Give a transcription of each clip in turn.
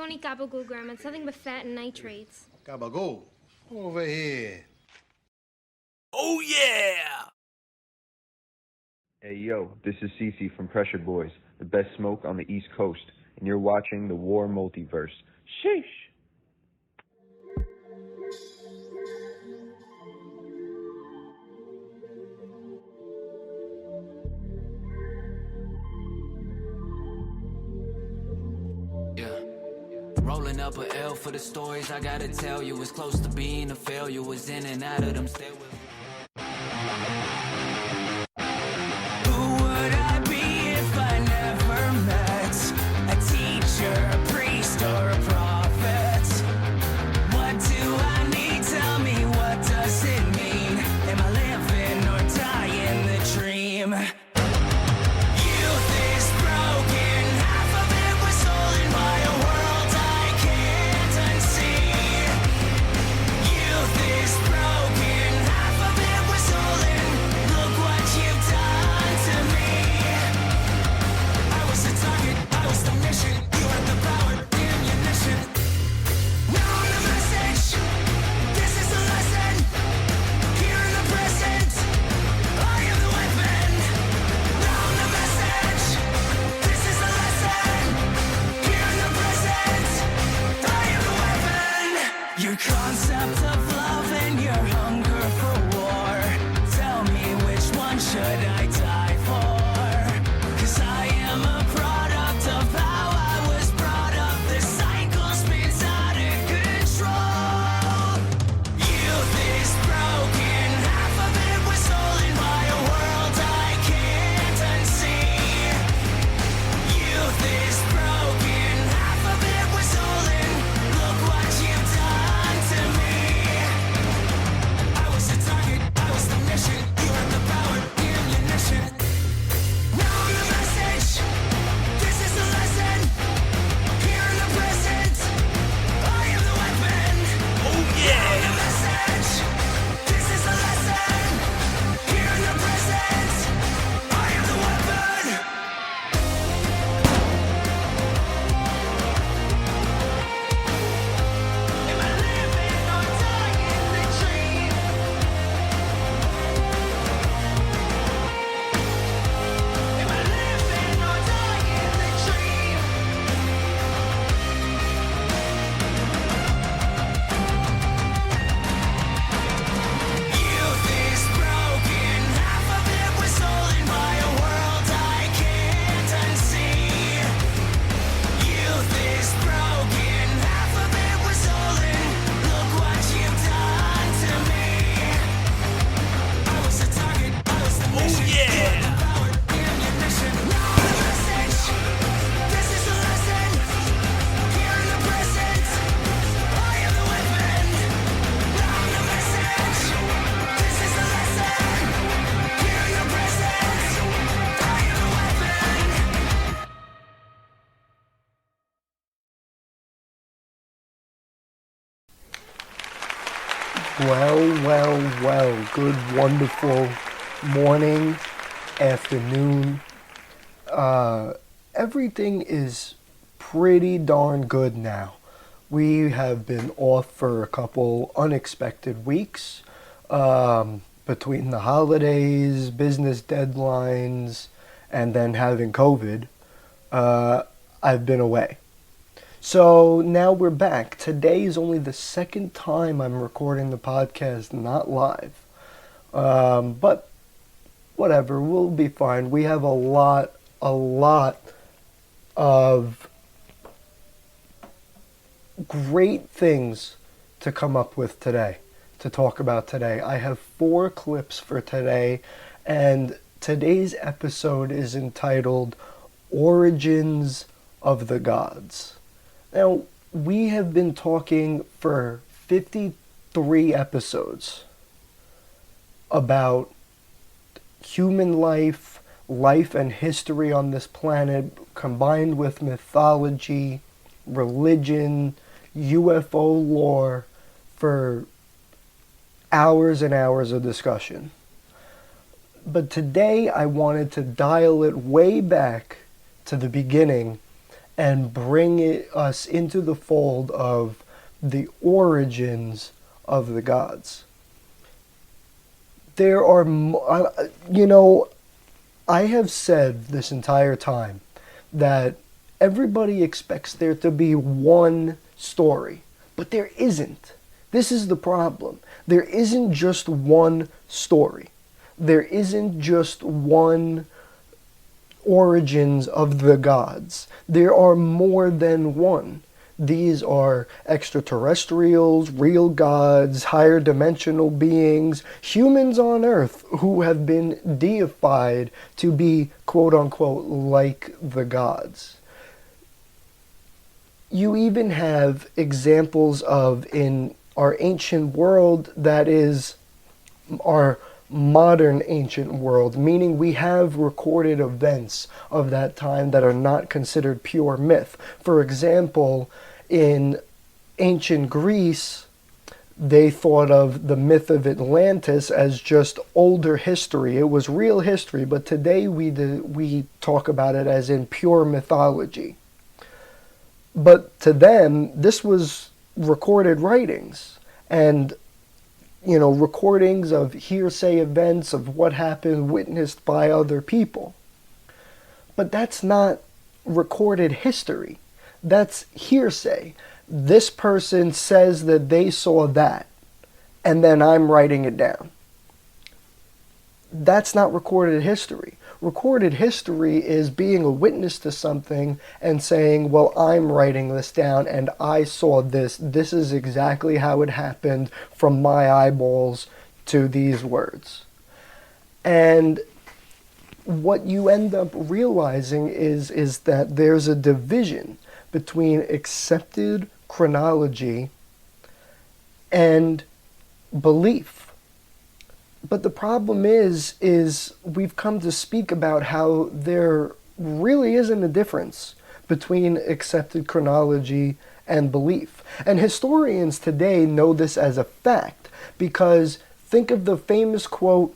Don't eat gabagool, Grandma. It's nothing but fat and nitrates. Gabagool. Over here. Oh, yeah! Hey yo, this is Cece from Pressure Boys, the best smoke on the East Coast, and you're watching the WARR Multiverse. Sheesh! Rolling up a L for the stories I gotta tell you. Was close to being a failure, was in and out of them stairwells. Who would I be if I never met a teacher, a priest, or a prophet? What do I need? Tell me, what does it mean? Am I living or dying the dream? Youth is broken, half of it was stolen by a world I can't unsee. Youth is broken, half of it was stolen. Look what you've done to me. I was the target, I was the mission. You had the power, the ammunition. Now I'm the message. This is the lesson. Here in the present, I am the weapon. Now I'm the message. This is the lesson. Here in the present, I am the weapon. Your concept of love and your hunger for war. Tell me, which one should I die for? 'Cause I am a product of how I was brought up. The cycle spins out of control. Youth is broken, half of it was stolen by a world I can't unsee. Youth is broken, half of it was stolen. Look what you've done to me. I was the target, I was the mission. You had the power, the ammunition. Now I'm the message. This is the lesson. Here in the present, I am the weapon. Oh, yeah! The message. This is the lesson. Here in the present, I am the weapon. Am I living or dying the dream? Am I living or dying the dream? Youth is broken, half of it was stolen by a world I can't unsee. Youth is broken, half of it was stolen. Look what you've done to me. I was the target, I was the mission. yeah! You had the power, the ammunition. Now I'm the message. This is the lesson. Here in the present, I am the weapon. Now I'm the message. This is the lesson. Here in the present, I am the weapon. Well, good, wonderful morning, afternoon. Everything is pretty darn good now. We have been off for a couple unexpected weeks, between the holidays, business deadlines, and then having COVID. I've been away. So now we're back. Today is only the second time I'm recording the podcast, not live. But whatever, we'll be fine. We have a lot of great things to come up with today, to talk about today. I have 4 clips for today, and today's episode is entitled Origins of the Gods. Now, we have been talking for 53 episodes about human life, life and history on this planet, combined with mythology, religion, UFO lore, for hours and hours of discussion. But today I wanted to dial it way back to the beginning and bring us into the fold of the origins of the gods. There are, I have said this entire time that everybody expects there to be one story, but there isn't. This is the problem. There isn't just one story. There isn't just one origins of the gods. There are more than one. These are extraterrestrials, real gods, higher dimensional beings, humans on Earth who have been deified to be, quote unquote, like the gods. You even have examples of, in our ancient world, that is our modern ancient world, meaning we have recorded events of that time that are not considered pure myth. For example, in ancient Greece, they thought of the myth of Atlantis as just older history. It was real history, but today we talk about it as in pure mythology. But to them, this was recorded writings and, recordings of hearsay events of what happened witnessed by other people. But that's not recorded history. That's hearsay. This person says that they saw that, and then I'm writing it down. That's not recorded history. Recorded history is being a witness to something and saying, well, I'm writing this down and I saw this. This is exactly how it happened from my eyeballs to these words. And what you end up realizing is that there's a division between accepted chronology and belief. But the problem is we've come to speak about how there really isn't a difference between accepted chronology and belief. And historians today know this as a fact, because think of the famous quote,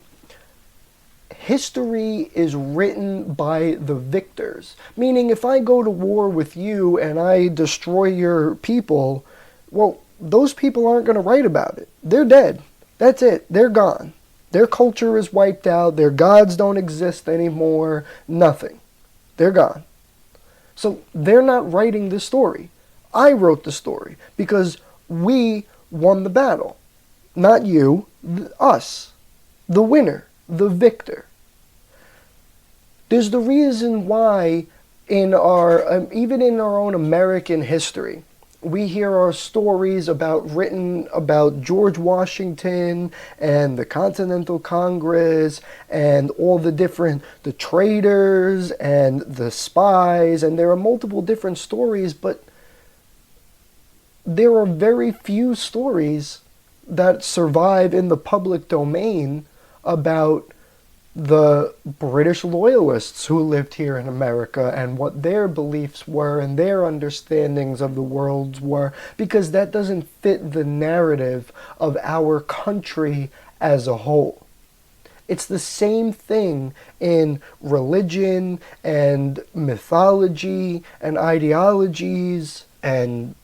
"History is written by the victors." Meaning, if I go to war with you and I destroy your people, well, those people aren't going to write about it. They're dead. That's it. They're gone. Their culture is wiped out. Their gods don't exist anymore. Nothing. They're gone. So they're not writing the story. I wrote the story because we won the battle. Not you, us. The winner, the victor. There's the reason why in our, even in our own American history, we hear our stories written about George Washington and the Continental Congress and all the traitors and the spies, and there are multiple different stories, but there are very few stories that survive in the public domain about the British loyalists who lived here in America and what their beliefs were and their understandings of the world were, because that doesn't fit the narrative of our country as a whole. It's the same thing in religion and mythology and ideologies and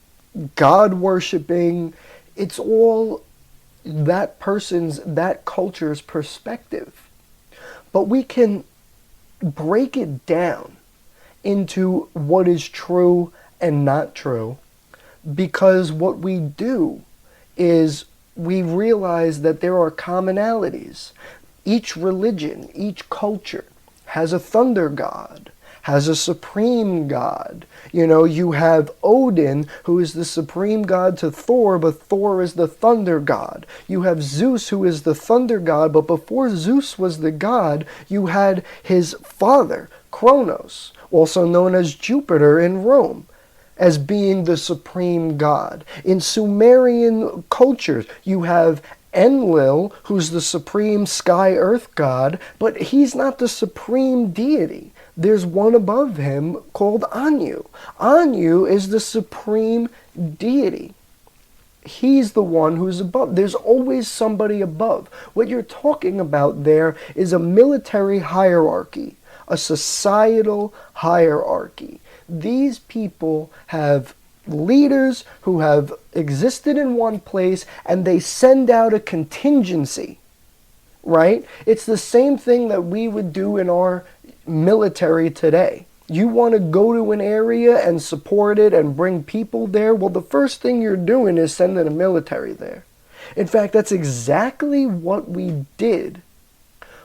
God worshipping. It's all that culture's perspective. But we can break it down into what is true and not true, because what we do is we realize that there are commonalities. Each religion, each culture has a thunder god, has a supreme god. You have Odin, who is the supreme god to Thor, but Thor is the thunder god. You have Zeus, who is the thunder god, but before Zeus was the god, you had his father, Kronos, also known as Jupiter in Rome, as being the supreme god. In Sumerian cultures, you have Enlil, who's the supreme sky-earth god, but he's not the supreme deity. There's one above him called Anu. Anu is the supreme deity. He's the one who's above. There's always somebody above. What you're talking about there is a military hierarchy, a societal hierarchy. These people have leaders who have existed in one place, and they send out a contingency, right? It's the same thing that we would do in our military today. You want to go to an area and support it and bring people there, well, the first thing you're doing is sending a military there. In fact, that's exactly what we did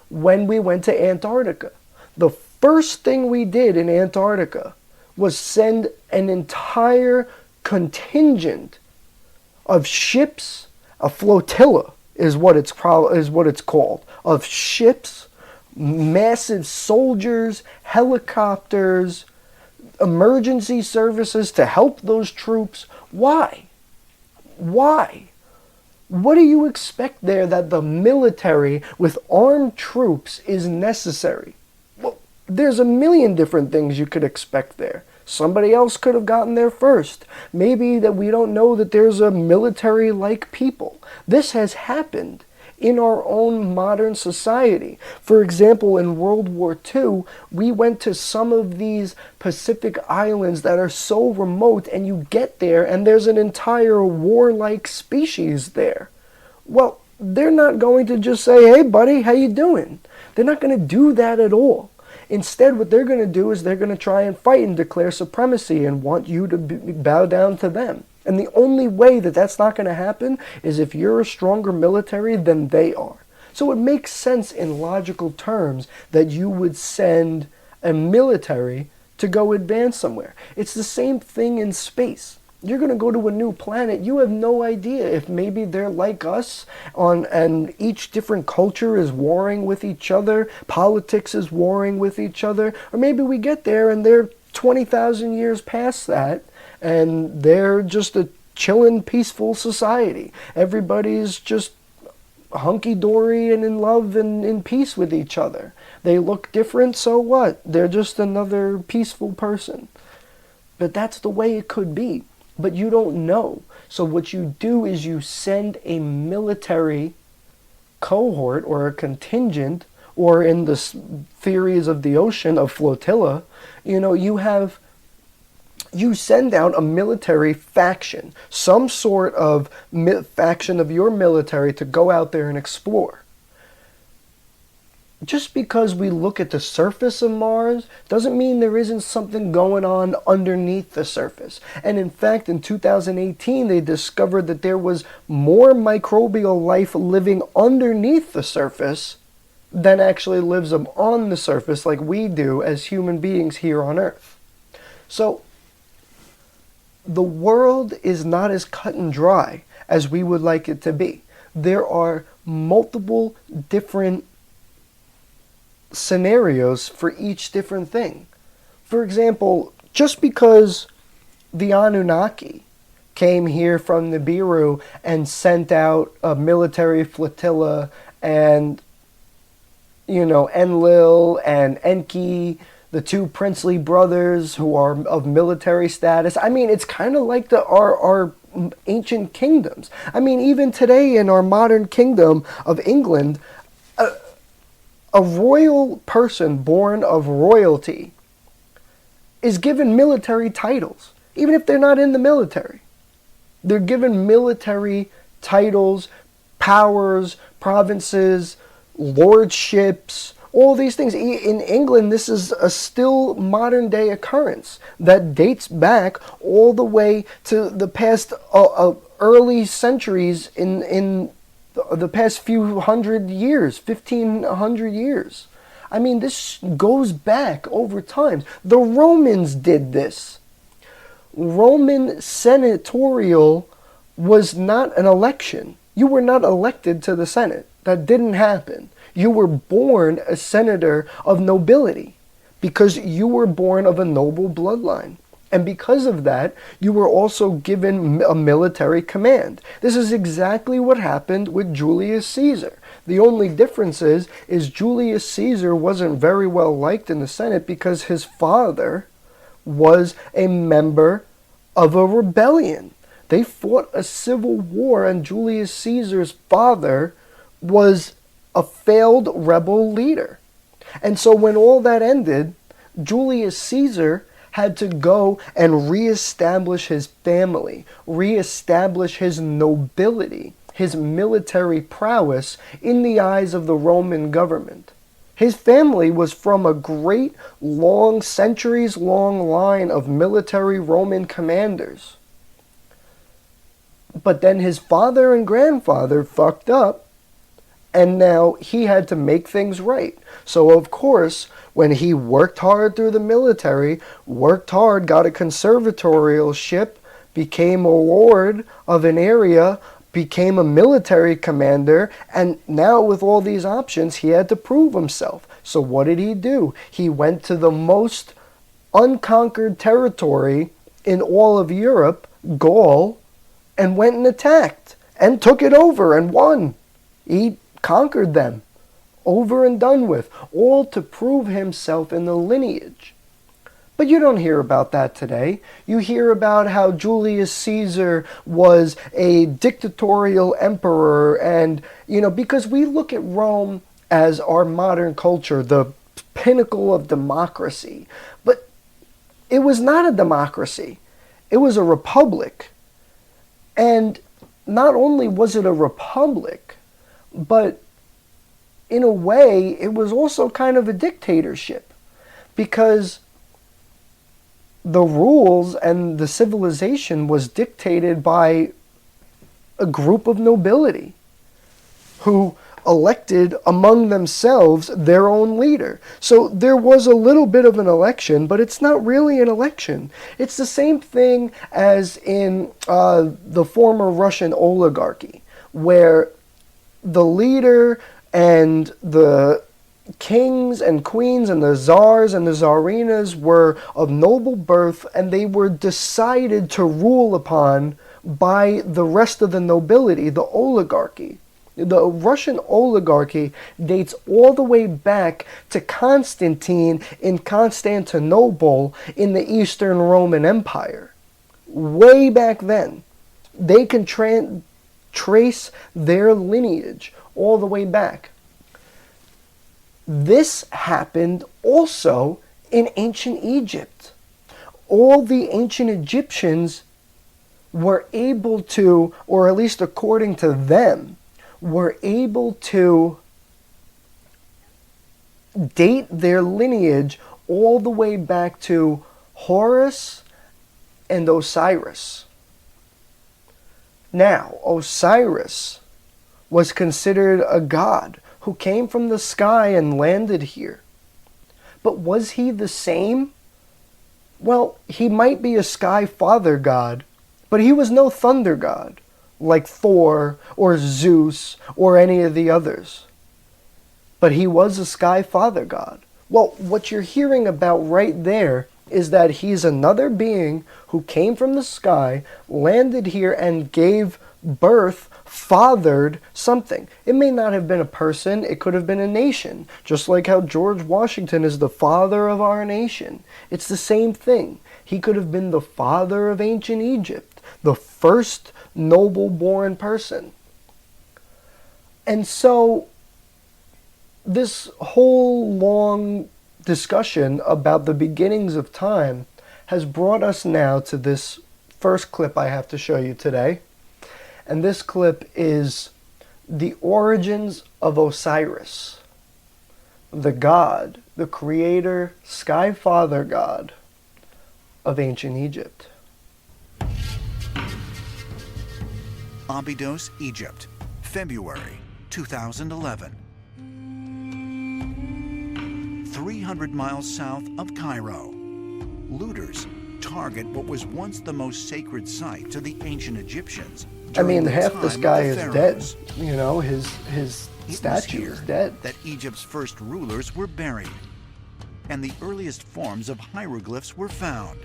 when we went to Antarctica. The first thing we did in Antarctica was send an entire contingent of ships, a flotilla is what it's called, of ships, massive soldiers, helicopters, emergency services to help those troops. Why? Why? What do you expect there that the military with armed troops is necessary? Well, there's a million different things you could expect there. Somebody else could have gotten there first. Maybe that we don't know that there's a military-like people. This has happened in our own modern society. For example, in World War II, we went to some of these Pacific islands that are so remote, and you get there and there's an entire warlike species there. Well, they're not going to just say, hey buddy, how you doing? They're not going to do that at all. Instead, what they're going to do is they're going to try and fight and declare supremacy and want you to bow down to them. And the only way that that's not going to happen is if you're a stronger military than they are. So it makes sense in logical terms that you would send a military to go advance somewhere. It's the same thing in space. You're going to go to a new planet. You have no idea if maybe they're like us and each different culture is warring with each other, politics is warring with each other, or maybe we get there and they're 20,000 years past that and they're just a chilling, peaceful society. Everybody's just hunky-dory and in love and in peace with each other. They look different, so what? They're just another peaceful person. But that's the way it could be. But you don't know. So what you do is you send a military cohort or a contingent, or in the theories of the ocean, a flotilla. You send out a military faction, some sort of faction of your military to go out there and explore. Just because we look at the surface of Mars doesn't mean there isn't something going on underneath the surface. And in fact, in 2018, they discovered that there was more microbial life living underneath the surface than actually lives on the surface like we do as human beings here on Earth. So the world is not as cut and dry as we would like it to be. There are multiple different scenarios for each different thing. For example, just because the Anunnaki came here from Nibiru and sent out a military flotilla and, Enlil and Enki, the two princely brothers who are of military status. I mean, it's kind of like our ancient kingdoms. I mean, even today in our modern kingdom of England, a royal person born of royalty is given military titles, even if they're not in the military. They're given military titles, powers, provinces, lordships, all these things. In England, this is a still modern day occurrence that dates back all the way to the past early centuries in the past few hundred years, 1,500 years. I mean, this goes back over time. The Romans did this. Roman senatorial was not an election. You were not elected to the Senate. That didn't happen. You were born a senator of nobility because you were born of a noble bloodline. And because of that, you were also given a military command. This is exactly what happened with Julius Caesar. The only difference is Julius Caesar wasn't very well liked in the Senate because his father was a member of a rebellion. They fought a civil war, and Julius Caesar's father was a failed rebel leader. And so when all that ended, Julius Caesar had to go and reestablish his family, reestablish his nobility, his military prowess in the eyes of the Roman government. His family was from a great, long, centuries-long line of military Roman commanders. But then his father and grandfather fucked up, and now he had to make things right. So of course, when he worked hard through the military, worked hard, got a conservatorship, became a lord of an area, became a military commander, and now with all these options, he had to prove himself. So what did he do? He went to the most unconquered territory in all of Europe, Gaul, and went and attacked and took it over and won. He conquered them, over and done with, all to prove himself in the lineage. But you don't hear about that today. You hear about how Julius Caesar was a dictatorial emperor, and, because we look at Rome as our modern culture, the pinnacle of democracy. But it was not a democracy. It was a republic. And not only was it a republic, but in a way, it was also kind of a dictatorship, because the rules and the civilization was dictated by a group of nobility who elected among themselves their own leader. So there was a little bit of an election, but it's not really an election. It's the same thing as in the former Russian oligarchy, where the leader and the kings and queens and the czars and the czarinas were of noble birth, and they were decided to rule upon by the rest of the nobility, the oligarchy. The Russian oligarchy dates all the way back to Constantine in Constantinople in the Eastern Roman Empire. Way back then. They can trace their lineage all the way back. This happened also in ancient Egypt. All the ancient Egyptians were able to, or at least according to them, were able to date their lineage all the way back to Horus and Osiris. Now, Osiris was considered a god who came from the sky and landed here. But was he the same? Well, he might be a sky father god, but he was no thunder god, like Thor or Zeus or any of the others. But he was a sky father god. Well, what you're hearing about right there is that he's another being who came from the sky, landed here, and gave birth, fathered something. It may not have been a person, it could have been a nation. Just like how George Washington is the father of our nation. It's the same thing. He could have been the father of ancient Egypt, the first noble-born person. And so, this whole long discussion about the beginnings of time has brought us now to this first clip I have to show you today. And this clip is the origins of Osiris, the god, the creator, sky father god of ancient Egypt. Abydos, Egypt, February 2011. 300 miles south of Cairo. Looters target what was once the most sacred site to the ancient Egyptians. I mean, during the half time this of guy the is dead. pharaohs. You know, his It was statue here is dead. that Egypt's first rulers were buried, and the earliest forms of hieroglyphs were found,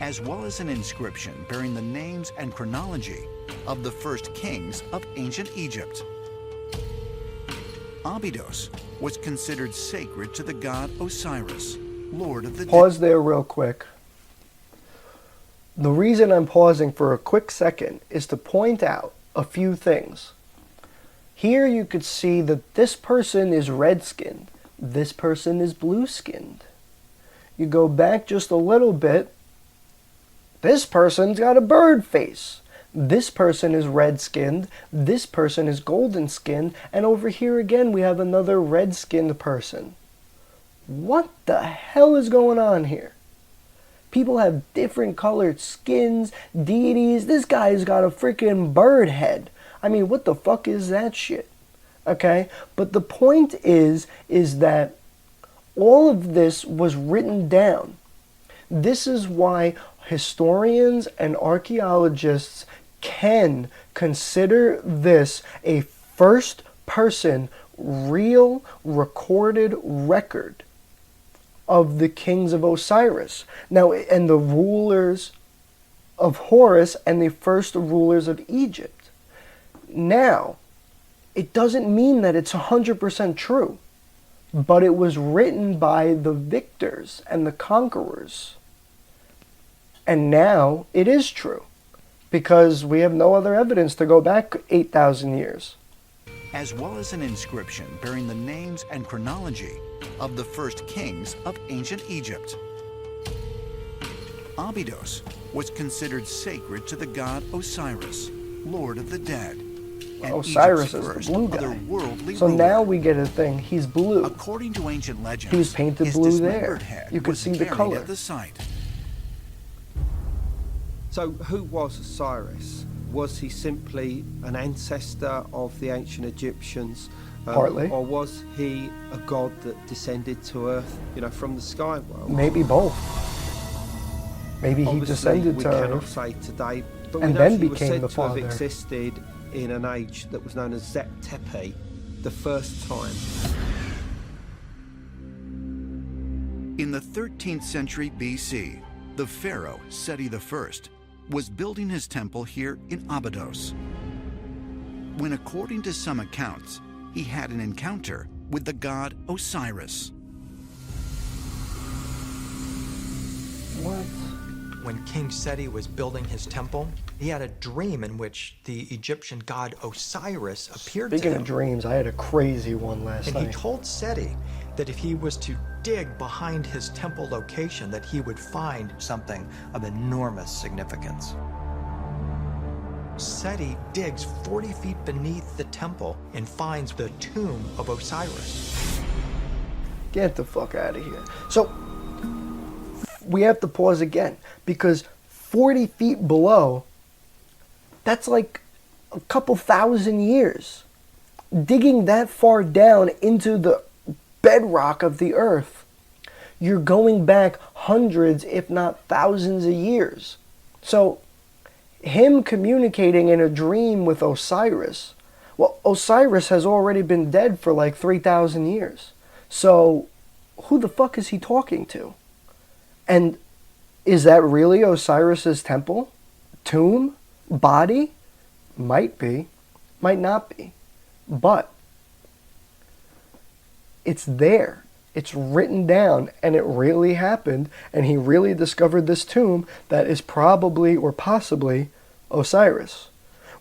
as well as an inscription bearing the names and chronology of the first kings of ancient Egypt. Abydos was considered sacred to the god Osiris, lord of the dead. Pause there real quick. The reason I'm pausing for a quick second is to point out a few things. Here you could see that this person is red-skinned. This person is blue-skinned. You go back just a little bit, this person's got a bird face. This person is red-skinned, this person is golden-skinned, and over here again we have another red-skinned person. What the hell is going on here? People have different colored skins, deities. This guy's got a freaking bird head. I mean, what the fuck is that shit? Okay? But the point is that all of this was written down. This is why historians and archaeologists can consider this a first-person, real, recorded record of the kings of Osiris. Now, and the rulers of Horus and the first rulers of Egypt. Now, it doesn't mean that it's 100% true, but it was written by the victors and the conquerors. And now it is true, because we have no other evidence to go back 8,000 years. As well as an inscription bearing the names and chronology of the first kings of ancient Egypt. Abydos was considered sacred to the god Osiris, Lord of the Dead. And Osiris Egypt's is first the blue guy. otherworldly So ruler. now we get a thing, he's blue. According to ancient legends, He was painted his blue dismembered there. head You can was see the buried color. at the site. So who was Osiris? Was he simply an ancestor of the ancient Egyptians? Partly. Or was he a god that descended to earth, from the sky world? Maybe both. Maybe he Obviously, descended we to cannot Earth. say today, but and we know then he was became said the to have father. existed in an age that was known as Zep Tepi, the first time. In the 13th century BC, the pharaoh Seti I was building his temple here in Abydos, when according to some accounts, he had an encounter with the god Osiris. What? When King Seti was building his temple, he had a dream in which the Egyptian god Osiris appeared Speaking to him. of dreams, I had a crazy one last And he night. told Seti that if he was to dig behind his temple location, that he would find something of enormous significance. Seti digs 40 feet beneath the temple and finds the tomb of Osiris. Get the fuck out of here. So, we have to pause again, because 40 feet below, that's like a couple thousand years. Digging that far down into the bedrock of the earth, you're going back hundreds, if not thousands of years. So, him communicating in a dream with Osiris, well, Osiris has already been dead for like 3,000 years. So, who the fuck is he talking to? And is that really Osiris's temple? Tomb? Body? Might be. Might not be. But it's there. It's written down, and it really happened, and he really discovered this tomb that is probably or possibly Osiris.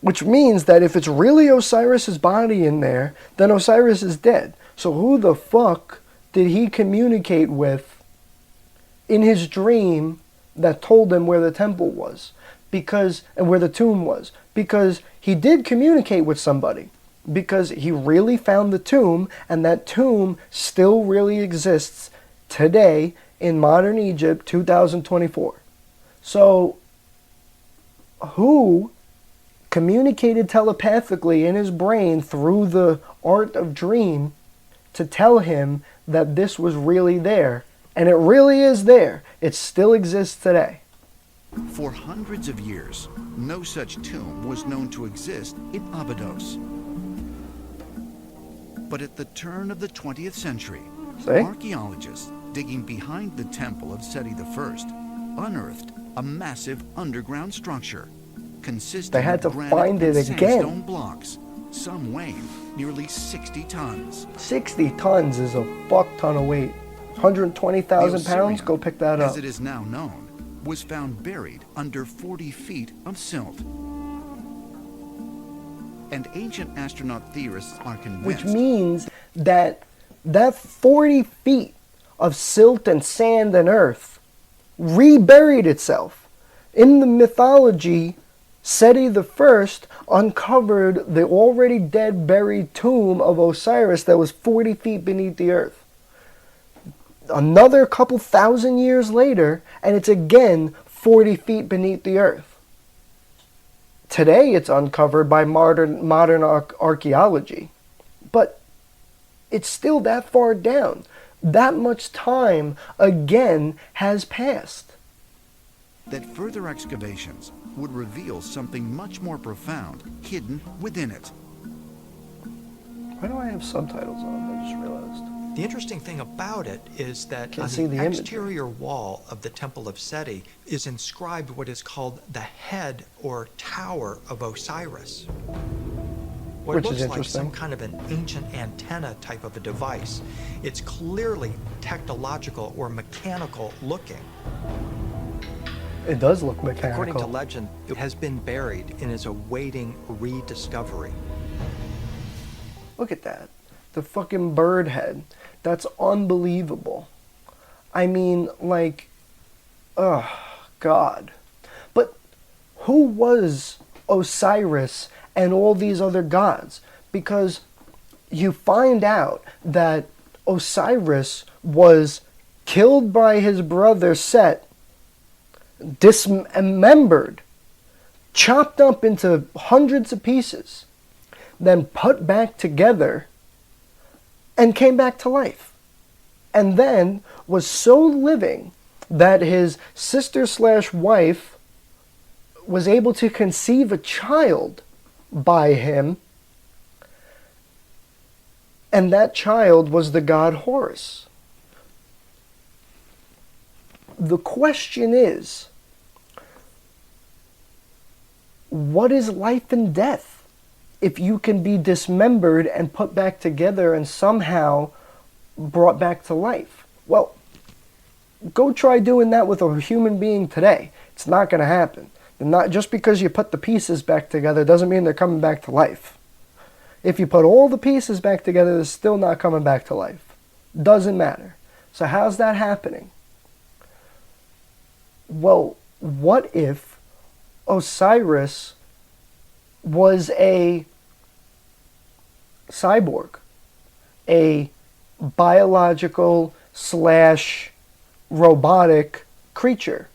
Which means that if it's really Osiris's body in there, then Osiris is dead. So who the fuck did he communicate with in his dream that told him where the temple was? And where the tomb was? Because he did communicate with somebody. Because he really found the tomb, and that tomb still really exists today in modern Egypt, 2024. So, who communicated telepathically in his brain through the art of dream to tell him that this was really there? And it really is there. It still exists today. For hundreds of years, no such tomb was known to exist in Abydos. But at the turn of the 20th century, archaeologists digging behind the temple of Seti I unearthed a massive underground structure consisting They had of to granite find it and again. sandstone blocks, some weighing nearly 60 tons. 60 tons is a fuck ton of weight. 120,000 The pounds? Osirian, Go pick that up. as it is now known, was found buried under 40 feet of silt. And ancient astronaut theorists are convinced. Which means that 40 feet of silt and sand and earth reburied itself. In the mythology, Seti I uncovered the already dead buried tomb of Osiris that was 40 feet beneath the earth. Another couple thousand years later, and it's again 40 feet beneath the earth. Today it's uncovered by modern archaeology, but it's still that far down. That much time again has passed. That further excavations would reveal something much more profound hidden within it. Why do I have subtitles on? I just realized. The interesting thing about it is that Can't on see the the imagery. exterior wall of the Temple of Seti is inscribed what is called the head or tower of Osiris. What Which is looks like interesting. some kind of an ancient antenna type of a device. It's clearly technological or mechanical looking. It does look mechanical. According to legend, it has been buried and is awaiting rediscovery. Look at that. The fucking bird head. That's unbelievable. I mean, like, oh, God. But who was Osiris and all these other gods? Because you find out that Osiris was killed by his brother Set, dismembered, chopped up into hundreds of pieces, then put back together and came back to life. And then was so living that his sister/wife was able to conceive a child by him, and that child was the god Horus. The question is, what is life and death if you can be dismembered and put back together and somehow brought back to life? Well, go try doing that with a human being today. It's not going to happen. Not just because you put the pieces back together doesn't mean they're coming back to life. If you put all the pieces back together, they're still not coming back to life. Doesn't matter. So how's that happening? Well, what if Osiris was a cyborg, a biological / robotic creature?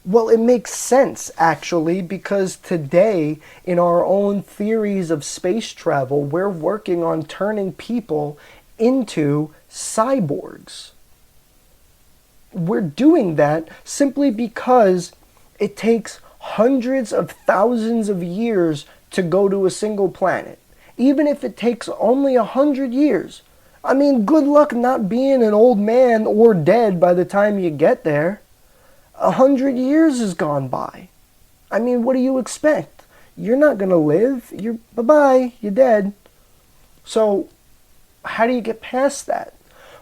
Well, it makes sense, actually, because today, in our own theories of space travel, we're working on turning people into cyborgs. We're doing that simply because it takes hundreds of thousands of years to go to a single planet. Even if it takes only 100 years. I mean, good luck not being an old man or dead by the time you get there. 100 years has gone by. I mean, what do you expect? You're not going to live. You're bye-bye. You're dead. So, how do you get past that?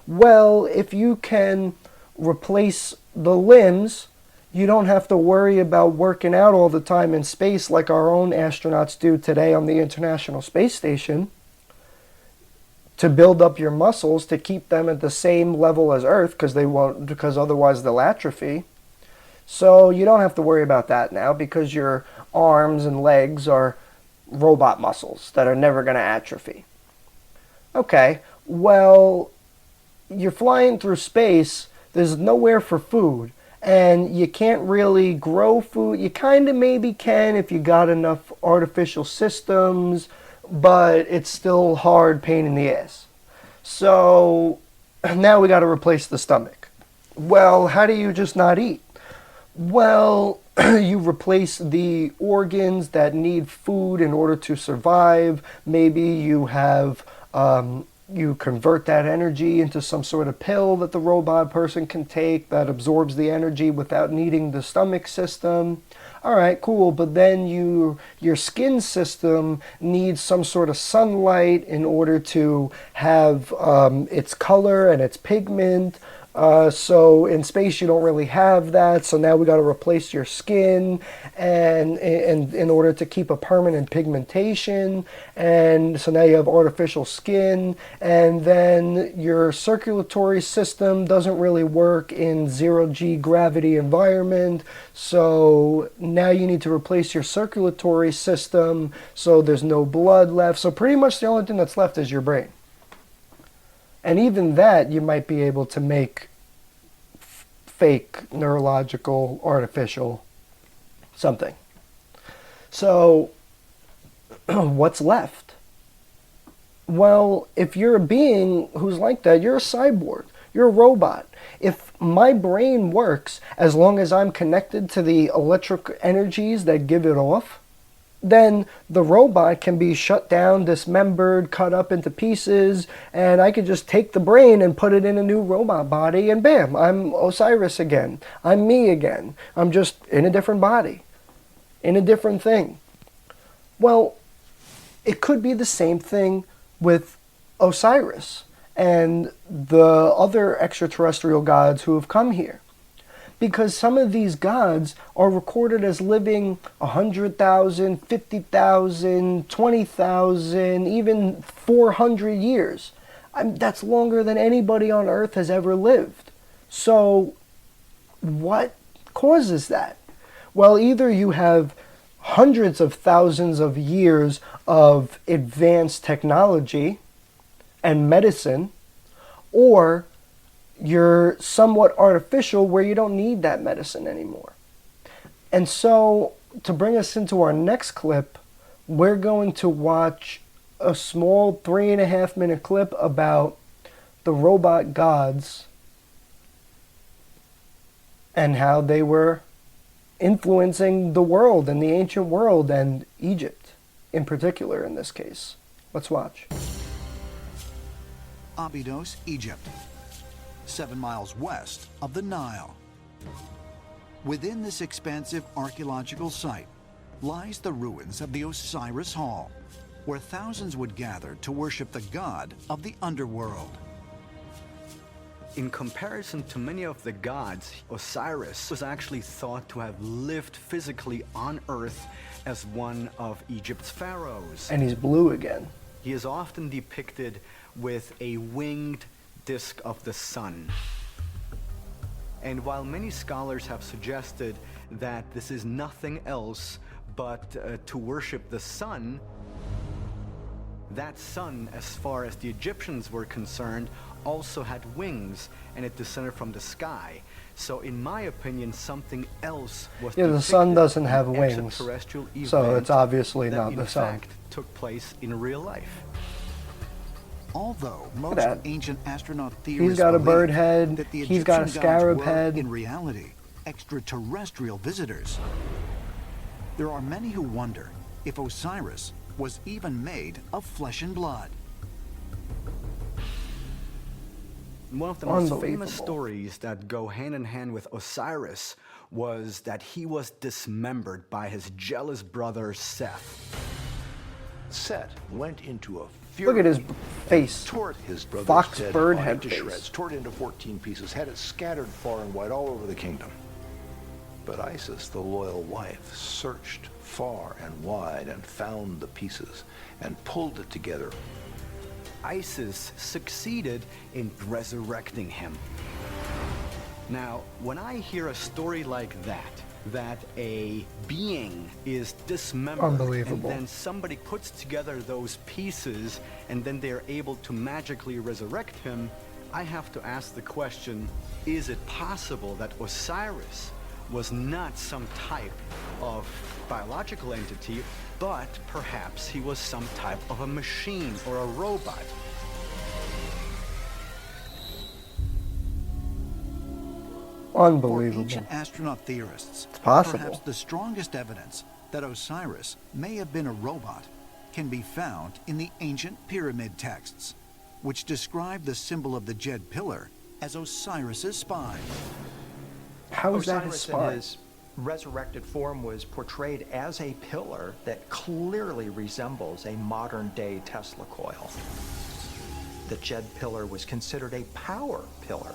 Well, if you can replace the limbs, you don't have to worry about working out all the time in space like our own astronauts do today on the International Space Station to build up your muscles to keep them at the same level as Earth because otherwise they'll atrophy. So you don't have to worry about that now because your arms and legs are robot muscles that are never going to atrophy. Okay, well, you're flying through space, there's nowhere for food, and you can't really grow food. You kind of maybe can if you got enough artificial systems, but it's still hard pain in the ass. So now we got to replace the stomach. Well, how do you just not eat? Well, you replace the organs that need food in order to survive. Maybe you have you convert that energy into some sort of pill that the robot person can take that absorbs the energy without needing the stomach system. All right, cool, but then your skin system needs some sort of sunlight in order to have its color and its pigment. So in space you don't really have that. So now we got to replace your skin, and in order to keep a permanent pigmentation, and so now you have artificial skin, and then your circulatory system doesn't really work in 0G gravity environment. So now you need to replace your circulatory system, so there's no blood left. So pretty much the only thing that's left is your brain. And even that you might be able to make fake, neurological, artificial something. So what's left? Well, if you're a being who's like that, you're a cyborg. You're a robot. If my brain works as long as I'm connected to the electric energies that give it off, then the robot can be shut down, dismembered, cut up into pieces, and I could just take the brain and put it in a new robot body, and bam, I'm Osiris again. I'm me again. I'm just in a different body, in a different thing. Well, it could be the same thing with Osiris and the other extraterrestrial gods who have come here. Because some of these gods are recorded as living 100,000, 50,000, 20,000, even 400 years. That's longer than anybody on Earth has ever lived. So what causes that? Well, either you have hundreds of thousands of years of advanced technology and medicine, or you're somewhat artificial where you don't need that medicine anymore. And so, to bring us into our next clip, we're going to watch a small 3.5-minute clip about the robot gods and how they were influencing the world and the ancient world and Egypt in particular in this case. Let's watch. Abydos, Egypt, 7 miles west of the Nile. Within this expansive archaeological site lies the ruins of the Osiris Hall, where thousands would gather to worship the god of the underworld. In comparison to many of the gods, Osiris was actually thought to have lived physically on Earth as one of Egypt's pharaohs. And he's blue again. He is often depicted with a winged disk of the sun. And while many scholars have suggested that this is nothing else but to worship the sun, that sun, as far as the Egyptians were concerned, also had wings, and it descended from the sky. So in my opinion, something else was Yeah, the sun doesn't have wings, extraterrestrial so it's obviously that not the sun. in fact took place in real life. Although most ancient astronaut theorists He's got a bird believe head, that the he's got a Egyptian scarab gods were, head. in reality, extraterrestrial visitors. There are many who wonder if Osiris was even made of flesh and blood. One of the most famous stories that go hand in hand with Osiris was that he was dismembered by his jealous brother Seth. Set went into a Look at his face. Tore his brother's Fox dead bird body head to face. shreds, tore it into 14 pieces, had it scattered far and wide all over the kingdom. But Isis, the loyal wife, searched far and wide and found the pieces and pulled it together. Isis succeeded in resurrecting him. Now, when I hear a story like that a being is dismembered, Unbelievable. and then somebody puts together those pieces and then they're able to magically resurrect him, I have to ask the question, is it possible that Osiris was not some type of biological entity, but perhaps he was some type of a machine or a robot? Unbelievable. For ancient astronaut theorists, It's possible. perhaps the strongest evidence that Osiris may have been a robot can be found in the ancient pyramid texts, which describe the symbol of the Jed pillar as Osiris's spine. How is that his Osiris spine? in his resurrected form was portrayed as a pillar that clearly resembles a modern-day Tesla coil. The Jed pillar was considered a power pillar.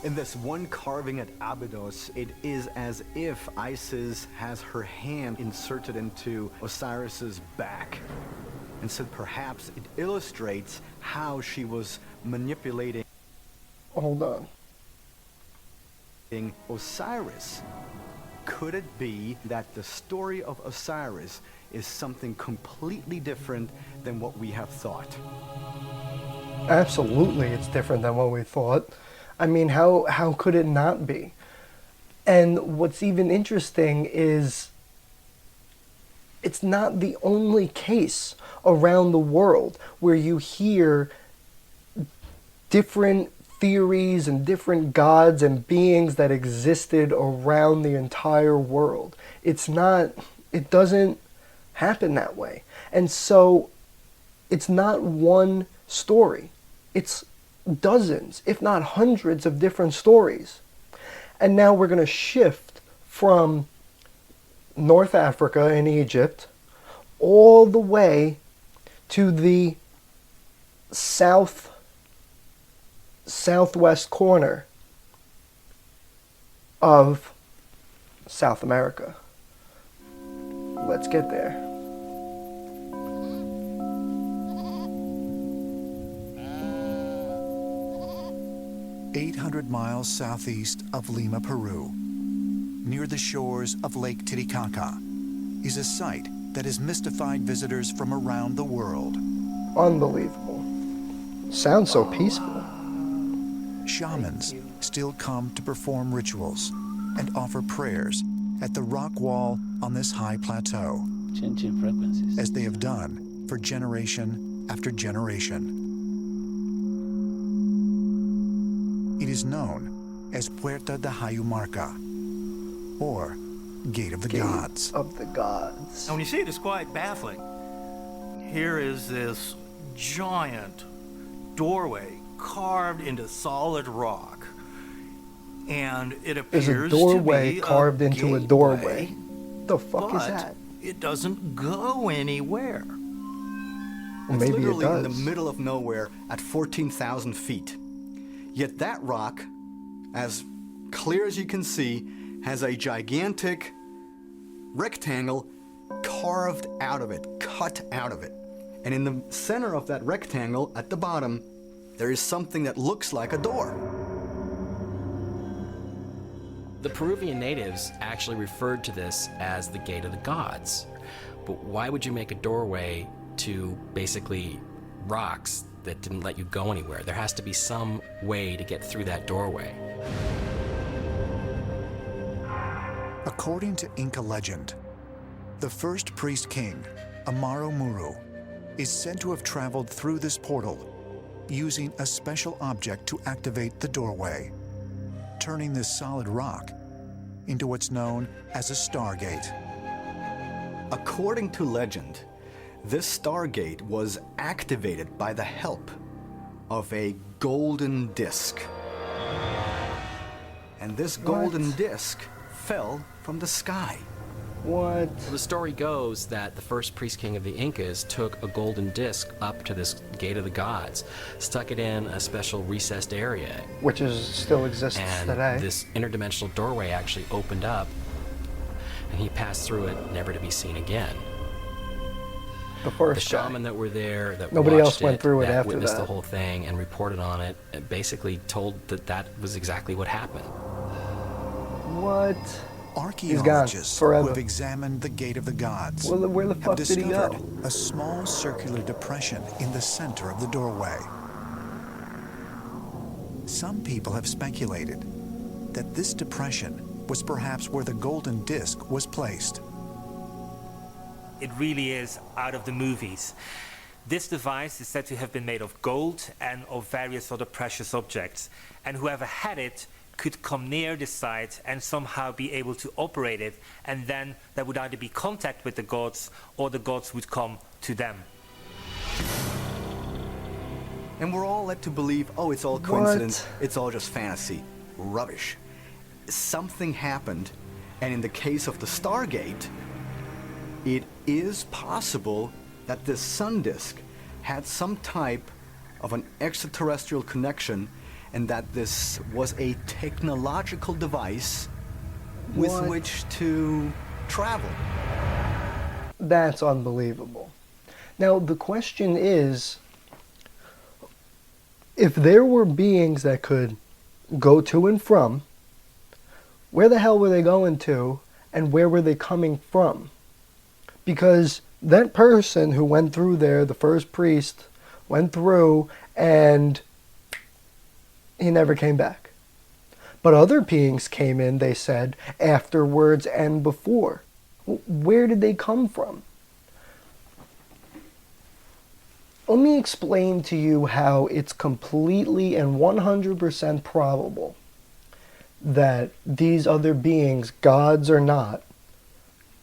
In this one carving at Abydos, it is as if Isis has her hand inserted into Osiris's back. And so perhaps it illustrates how she was manipulating Hold on. Osiris. Could it be that the story of Osiris is something completely different than what we have thought? Absolutely, it's different than what we thought. I mean, how could it not be? And what's even interesting is it's not the only case around the world where you hear different theories and different gods and beings that existed around the entire world. It doesn't happen that way. And so it's not one story. It's dozens, if not hundreds of different stories. And now we're going to shift from North Africa and Egypt all the way to the southwest corner of South America. Let's get there. "800 miles southeast of Lima, Peru, near the shores of Lake Titicaca, is a site that has mystified visitors from around the world. Unbelievable. Sounds so peaceful. Shamans still come to perform rituals and offer prayers at the rock wall on this high plateau, changing frequencies, as they have done for generation after generation. It is known as Puerta de Hayumarca, or Gate of the Gods. Of the Gods. And when you see it, it's quite baffling. Here is this giant doorway carved into solid rock, and it appears There's a doorway to be carved into a doorway. The fuck is but that? It doesn't go anywhere. Well, It's maybe it literally in does. the middle of nowhere at 14,000 feet. Yet that rock, as clear as you can see, has a gigantic rectangle carved out of it, cut out of it. And in the center of that rectangle, at the bottom, there is something that looks like a door. The Peruvian natives actually referred to this as the Gate of the Gods. But why would you make a doorway to basically rocks that didn't let you go anywhere? There has to be some way to get through that doorway. According to Inca legend, the first priest king, Amaro Muru, is said to have traveled through this portal using a special object to activate the doorway, turning this solid rock into what's known as a stargate. According to legend, this stargate was activated by the help of a golden disc. And this golden disc fell from the sky. What? The story goes that the first priest king of the Incas took a golden disc up to this Gate of the Gods, stuck it in a special recessed area. Which still exists and today. This interdimensional doorway actually opened up, and he passed through it, never to be seen again. The first The shaman that were there, that Nobody watched else went through it that after witnessed that. the whole thing and reported on it, basically told that that was exactly what happened. What? Archaeologists who forever. have examined the Gate of the Gods Well, where the have fuck did he discovered go? a small circular depression in the center of the doorway. Some people have speculated that this depression was perhaps where the golden disc was placed. It really is out of the movies. This device is said to have been made of gold and of various other precious objects, and whoever had it could come near the site and somehow be able to operate it, and then there would either be contact with the gods or the gods would come to them. And we're all led to believe, oh, it's all coincidence, it's all just fantasy. Rubbish. Something happened, and in the case of the Stargate, it is possible that this sun disk had some type of an extraterrestrial connection, and that this was a technological device with What? which to travel. That's unbelievable. Now, the question is, if there were beings that could go to and from, where the hell were they going to, and where were they coming from? Because that person who went through there, the first priest, went through and he never came back. But other beings came in, they said, afterwards and before. Where did they come from? Let me explain to you how it's completely and 100% probable that these other beings, gods or not,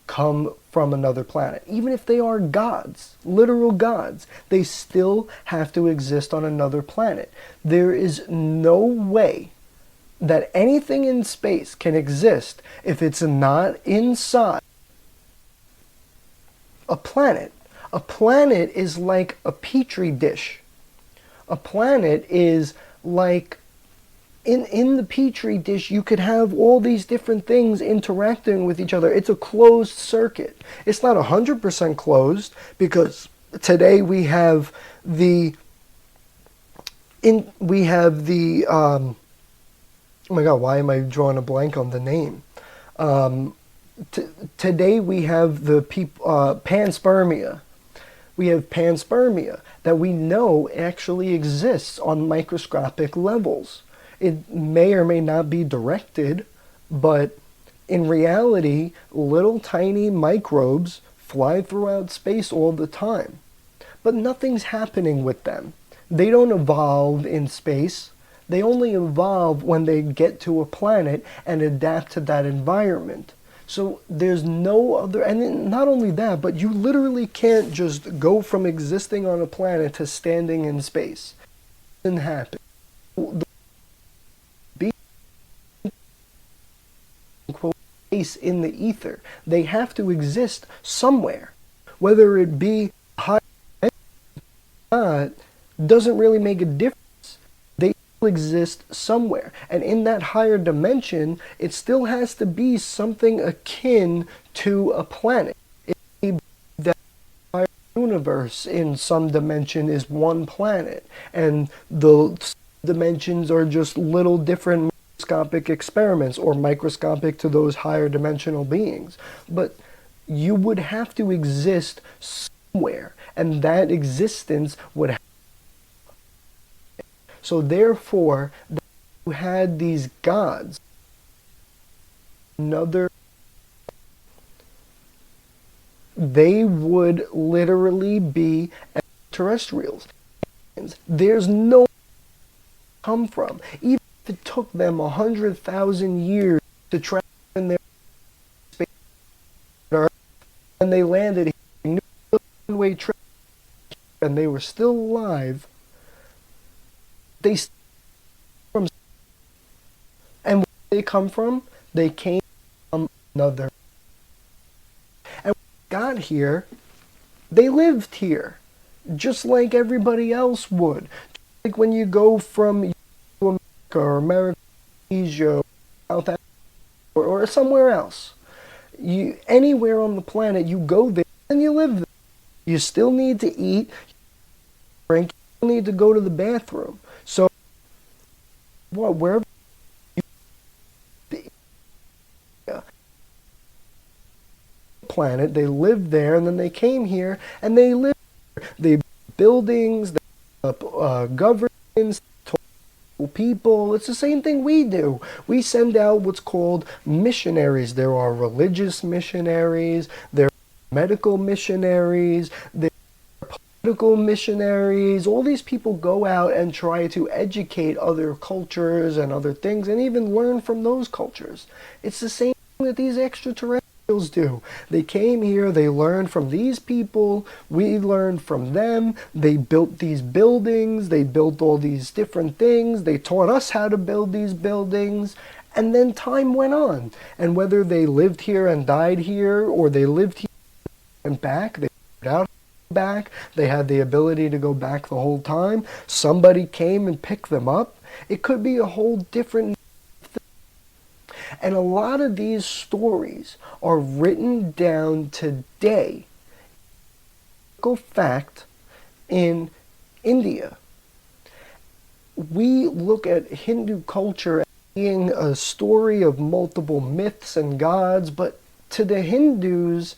come from another planet. Even if they are gods, literal gods, they still have to exist on another planet. There is no way that anything in space can exist if it's not inside a planet. A planet is like a petri dish. A planet is like, in the petri dish, you could have all these different things interacting with each other. It's a closed circuit. It's not 100% closed, because today we have the oh my god, why am I drawing a blank on the name? Today we have the panspermia. We have panspermia that we know actually exists on microscopic levels. It may or may not be directed, but in reality, little tiny microbes fly throughout space all the time. But nothing's happening with them. They don't evolve in space. They only evolve when they get to a planet and adapt to that environment. So there's no other, and not only that, but you literally can't just go from existing on a planet to standing in space. It doesn't happen. Space in the ether. They have to exist somewhere. Whether it be high or not doesn't really make a difference. They exist somewhere, and in that higher dimension it still has to be something akin to a planet. It may be that the universe in some dimension is one planet, and the dimensions are just little different microscopic experiments, or microscopic to those higher dimensional beings. But you would have to exist somewhere, and that existence would have. So therefore, you had these gods, they would literally be extraterrestrials. There's no come from. Even if it took them 100,000 years to travel in their space, and they landed here, one-way trip, and they were still alive, they from, and where they come from, they came from another. And when they got here, they lived here, just like everybody else would. Just like when you go from America or America, Asia, South Africa, or somewhere else, anywhere on the planet, you go there and you live there. You still need to eat, drink, you still need to go to the bathroom. So, wherever planet, they lived there, and then they came here, and they lived there. They built buildings, they built governments, told people. It's the same thing we do. We send out what's called missionaries. There are religious missionaries, there are medical missionaries, there are political missionaries. All these people go out and try to educate other cultures and other things, and even learn from those cultures. It's the same thing that these extraterrestrials do. They came here, they learned from these people, we learned from them, they built these buildings, they built all these different things, they taught us how to build these buildings, and then time went on. And whether they lived here and died here, or they lived here and back, they figured out back, they had the ability to go back the whole time, somebody came and picked them up It could be a whole different thing. And a lot of these stories are written down today. Go fact in India. We look at Hindu culture as being a story of multiple myths and gods, but to the Hindus,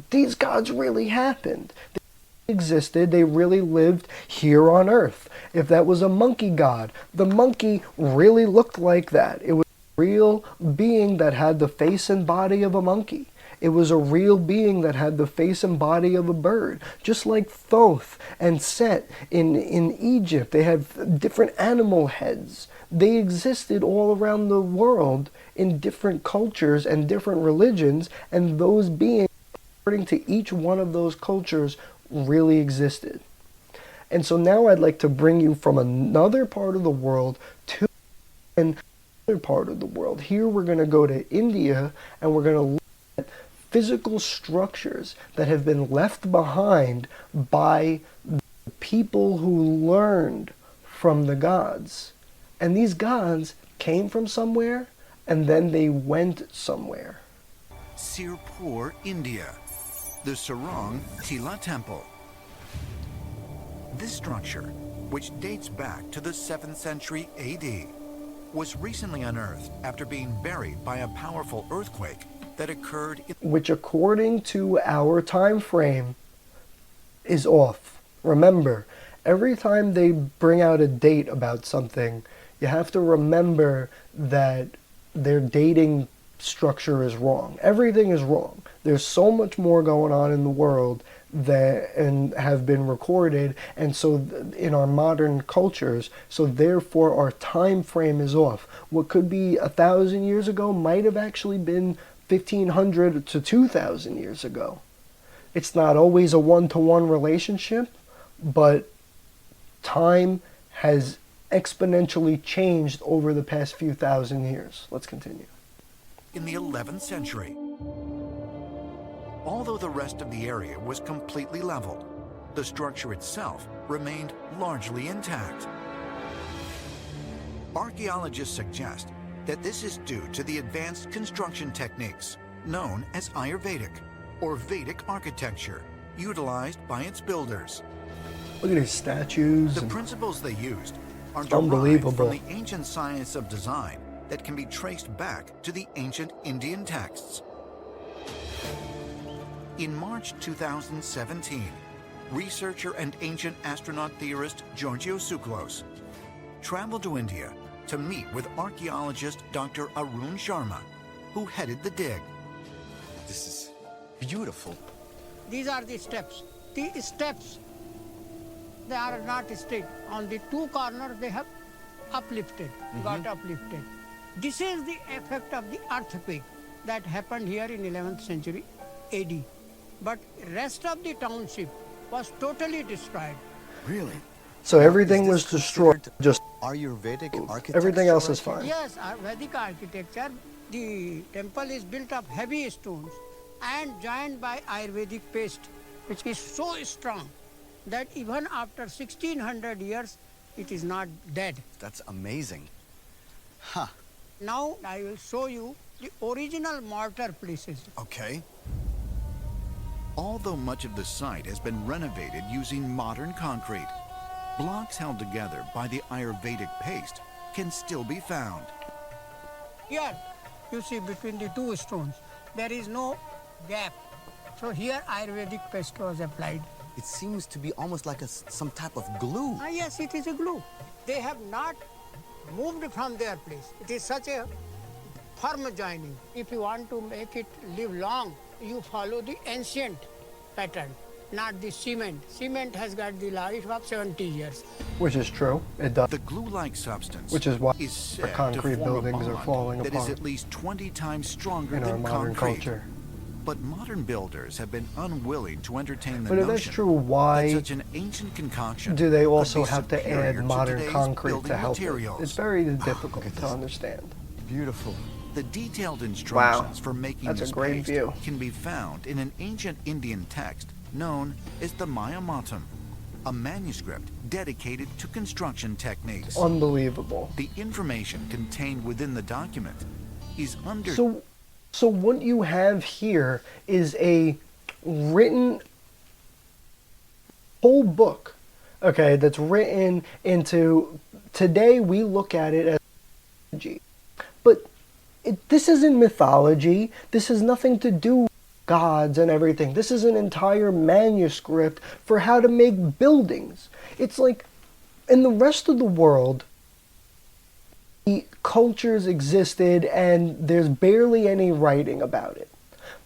these gods really happened. They existed, they really lived here on earth. If that was a monkey god, the monkey really looked like that. It was a real being that had the face and body of a monkey. It was a real being that had the face and body of a bird. Just like Thoth and Set in Egypt, they had different animal heads. They existed all around the world in different cultures and different religions, and those beings, according to each one of those cultures, really existed. And so now I'd like to bring you from another part of the world to another part of the world. Here we're going to go to India, and we're going to look at physical structures that have been left behind by the people who learned from the gods. And these gods came from somewhere, and then they went somewhere. Sirpur, India, the Sarang Tila Temple. This structure, which dates back to the 7th century AD, was recently unearthed after being buried by a powerful earthquake that occurred in... Which, according to our time frame, is off. Remember, every time they bring out a date about something, you have to remember that their dating structure is wrong. Everything is wrong. There's so much more going on in the world that and have been recorded, and so in our modern cultures, so therefore our time frame is off. What could be 1,000 years ago might have actually been 1,500 to 2,000 years ago. It's not always a one-to-one relationship, but time has exponentially changed over the past few thousand years. Let's continue. In the 11th century. Although the rest of the area was completely leveled, the structure itself remained largely intact. Archaeologists suggest that this is due to the advanced construction techniques known as Ayurvedic or Vedic architecture utilized by its builders. Look at his statues. The principles they used are derived unbelievable from the ancient science of design that can be traced back to the ancient Indian texts. In March 2017, researcher and ancient astronaut theorist Georgios Tsoukalos traveled to India to meet with archaeologist Dr. Arun Sharma, who headed the dig. This is beautiful. These are the steps. The steps, they are not straight. On the two corners, they have uplifted, got uplifted. This is the effect of the earthquake that happened here in 11th century AD. But rest of the township was totally destroyed. Really? So everything was destroyed, just Ayurvedic architecture. Everything else is fine. Yes, Vedic architecture. The temple is built of heavy stones and joined by Ayurvedic paste, which is so strong that even after 1600 years, it is not dead. That's amazing. Huh. Now I will show you the original mortar places. Okay. Although much of the site has been renovated using modern concrete, blocks held together by the Ayurvedic paste can still be found. Here, you see between the two stones, there is no gap. So here Ayurvedic paste was applied. It seems to be almost like some type of glue. Yes, it is a glue. They have not moved from their place. It is such a firm joining. If you want to make it live long, you follow the ancient pattern, not the cement. Cement has got the life of 70 years. Which is true. It does. The glue-like substance Which is why is the said concrete to form a buildings are bond falling that is apart at least 20 times stronger in our than modern concrete. culture. But modern builders have been unwilling to entertain the But if notion that's true, why that such an ancient concoction do they also could be have to superior add to modern today's concrete building to help it? materials. It's very difficult to understand. Beautiful. The detailed instructions Wow. for making That's this a great paste view. can be found in an ancient Indian text known as the Mayamatam, a manuscript dedicated to construction techniques. Unbelievable. The information contained within the document is under... So what you have here is a written whole book, okay, that's written into, today we look at it as mythology. But this isn't mythology. This has nothing to do with gods and everything. This is an entire manuscript for how to make buildings. It's like, in the rest of the world, the cultures existed and there's barely any writing about it.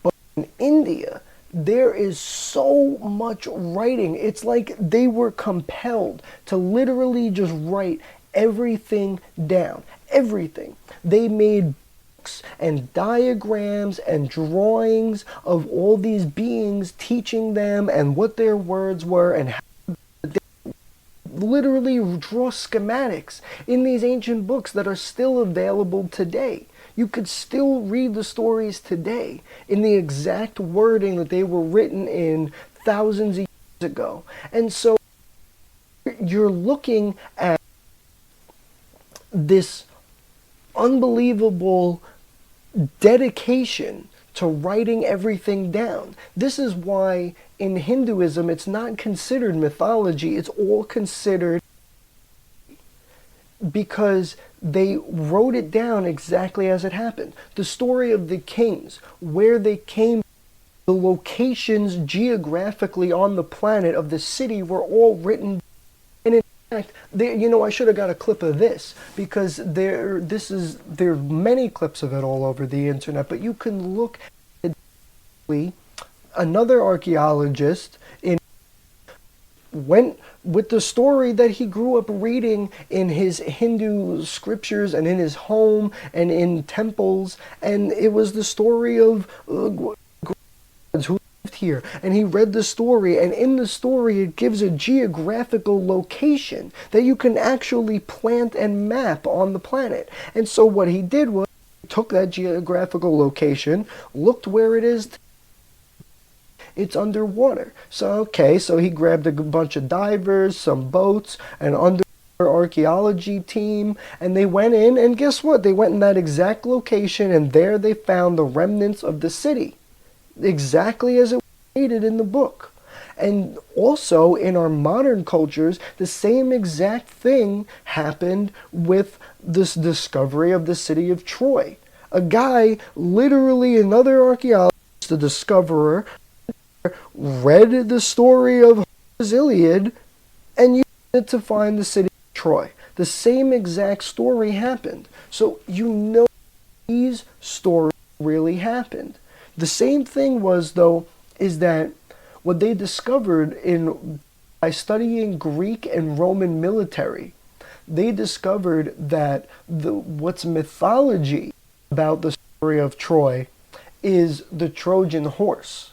But in India, there is so much writing. It's like they were compelled to literally just write everything down. Everything. They made books and diagrams and drawings of all these beings, teaching them and what their words were and how literally draw schematics in these ancient books that are still available today. You could still read the stories today in the exact wording that they were written in thousands of years ago. And so you're looking at this unbelievable dedication to writing everything down. This is why in Hinduism it's not considered mythology, it's all considered, because they wrote it down exactly as it happened. The story of the kings, where they came, the locations geographically on the planet of the city were all written. And in fact, I should have got a clip of this, because there are many clips of it all over the internet, but you can look at another archaeologist went with the story that he grew up reading in his Hindu scriptures and in his home and in temples, and it was the story of who lived here, and he read the story, and in the story it gives a geographical location that you can actually plant and map on the planet. And so what he did was he took that geographical location, looked where it is. It's underwater. So he grabbed a bunch of divers, some boats, an underwater archaeology team, and they went in, and guess what? They went in that exact location, and there they found the remnants of the city, exactly as it was stated in the book. And also in our modern cultures, the same exact thing happened with this discovery of the city of Troy. A guy, literally another archaeologist, the discoverer, read the story of Homer's Iliad and used it to find the city of Troy. The same exact story happened. So these stories really happened. The same thing was, though, is that what they discovered by studying Greek and Roman military, they discovered that what's mythology about the story of Troy is the Trojan horse.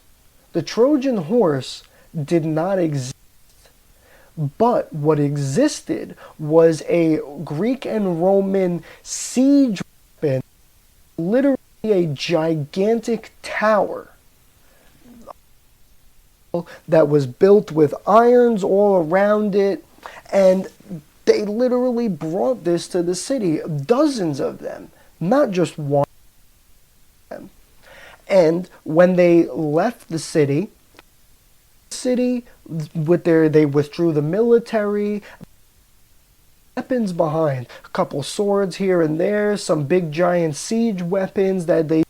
The Trojan horse did not exist, but what existed was a Greek and Roman siege weapon, literally a gigantic tower that was built with irons all around it, and they literally brought this to the city, dozens of them, not just one. And when they left the city they withdrew the military, weapons behind, a couple swords here and there, some big giant siege weapons that they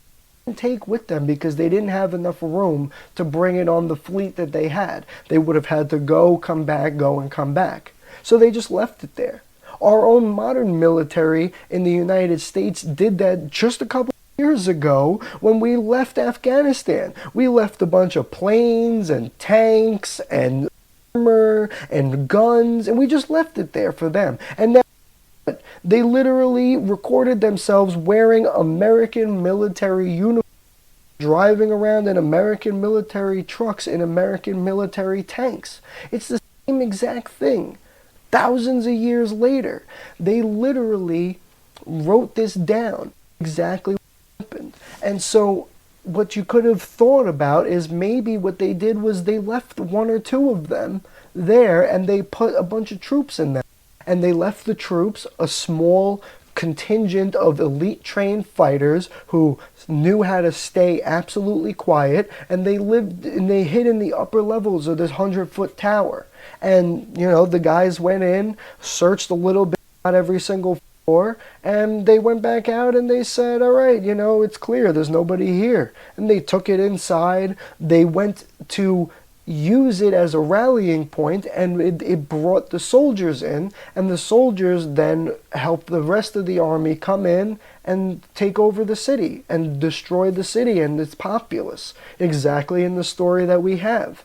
didn't take with them because they didn't have enough room to bring it on the fleet that they had. They would have had to go, come back, go and come back. So they just left it there. Our own modern military in the United States did that just a couple years ago when we left Afghanistan. We left a bunch of planes and tanks and armor and guns, and we just left it there for them. And now they literally recorded themselves wearing American military uniforms, driving around in American military trucks in American military tanks. It's the same exact thing. Thousands of years later, they literally wrote this down exactly what happened. And so what you could have thought about is maybe what they did was they left one or two of them there, and they put a bunch of troops in there. And they left the troops, a small contingent of elite trained fighters who knew how to stay absolutely quiet, and they lived and they hid in the upper levels of this 100-foot tower. And, you know, the guys went in, searched a little bit on every single floor, and they went back out and they said, all right, you know, it's clear, there's nobody here. And they took it inside. They went to use it as a rallying point, and it brought the soldiers in, and the soldiers then helped the rest of the army come in and take over the city and destroy the city and its populace, exactly in the story that we have.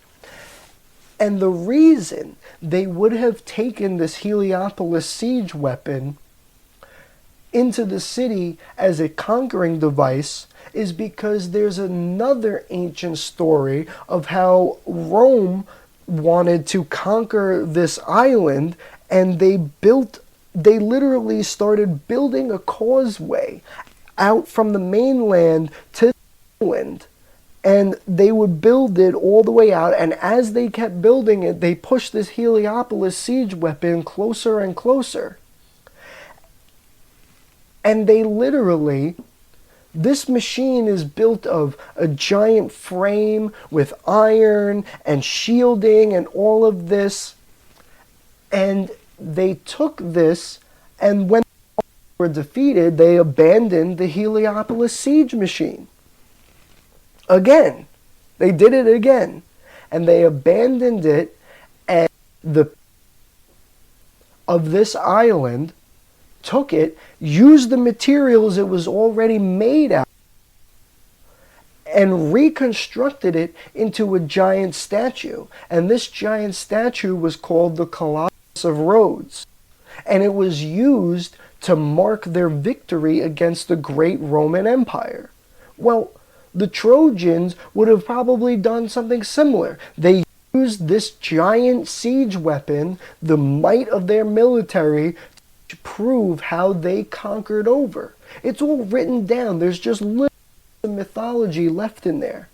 And the reason they would have taken this Heliopolis siege weapon into the city as a conquering device is because there's another ancient story of how Rome wanted to conquer this island, and they literally started building a causeway out from the mainland to the island. And they would build it all the way out, and as they kept building it, they pushed this Heliopolis siege weapon closer and closer. And they literally, this machine is built of a giant frame with iron and shielding and all of this. And they took this, and when they were defeated, they abandoned the Heliopolis siege machine. Again. They did it again. And they abandoned it, and of this island took it, used the materials it was already made out, and reconstructed it into a giant statue. And this giant statue was called the Colossus of Rhodes. And it was used to mark their victory against the great Roman Empire. Well, the Trojans would have probably done something similar. They used this giant siege weapon, the might of their military, to prove how they conquered over. It's all written down. There's just little mythology left in there.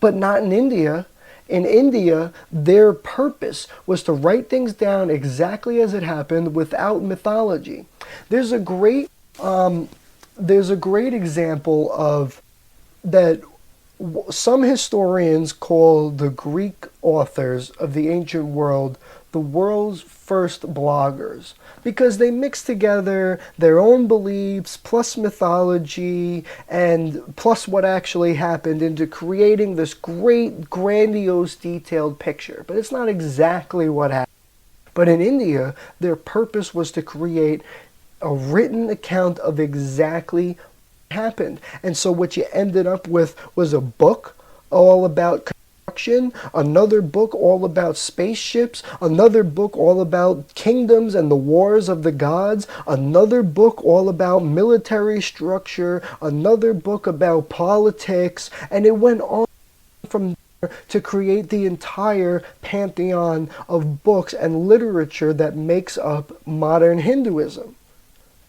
But not in India. In India, their purpose was to write things down exactly as it happened without mythology. There's a great example of that some historians call the Greek authors of the ancient world the world's first bloggers, because they mix together their own beliefs plus mythology and plus what actually happened into creating this great, grandiose, detailed picture. But it's not exactly what happened. But in India, their purpose was to create a written account of exactly what happened. And so what you ended up with was a book all about construction, another book all about spaceships, another book all about kingdoms and the wars of the gods, another book all about military structure, another book about politics, and it went on from there to create the entire pantheon of books and literature that makes up modern Hinduism.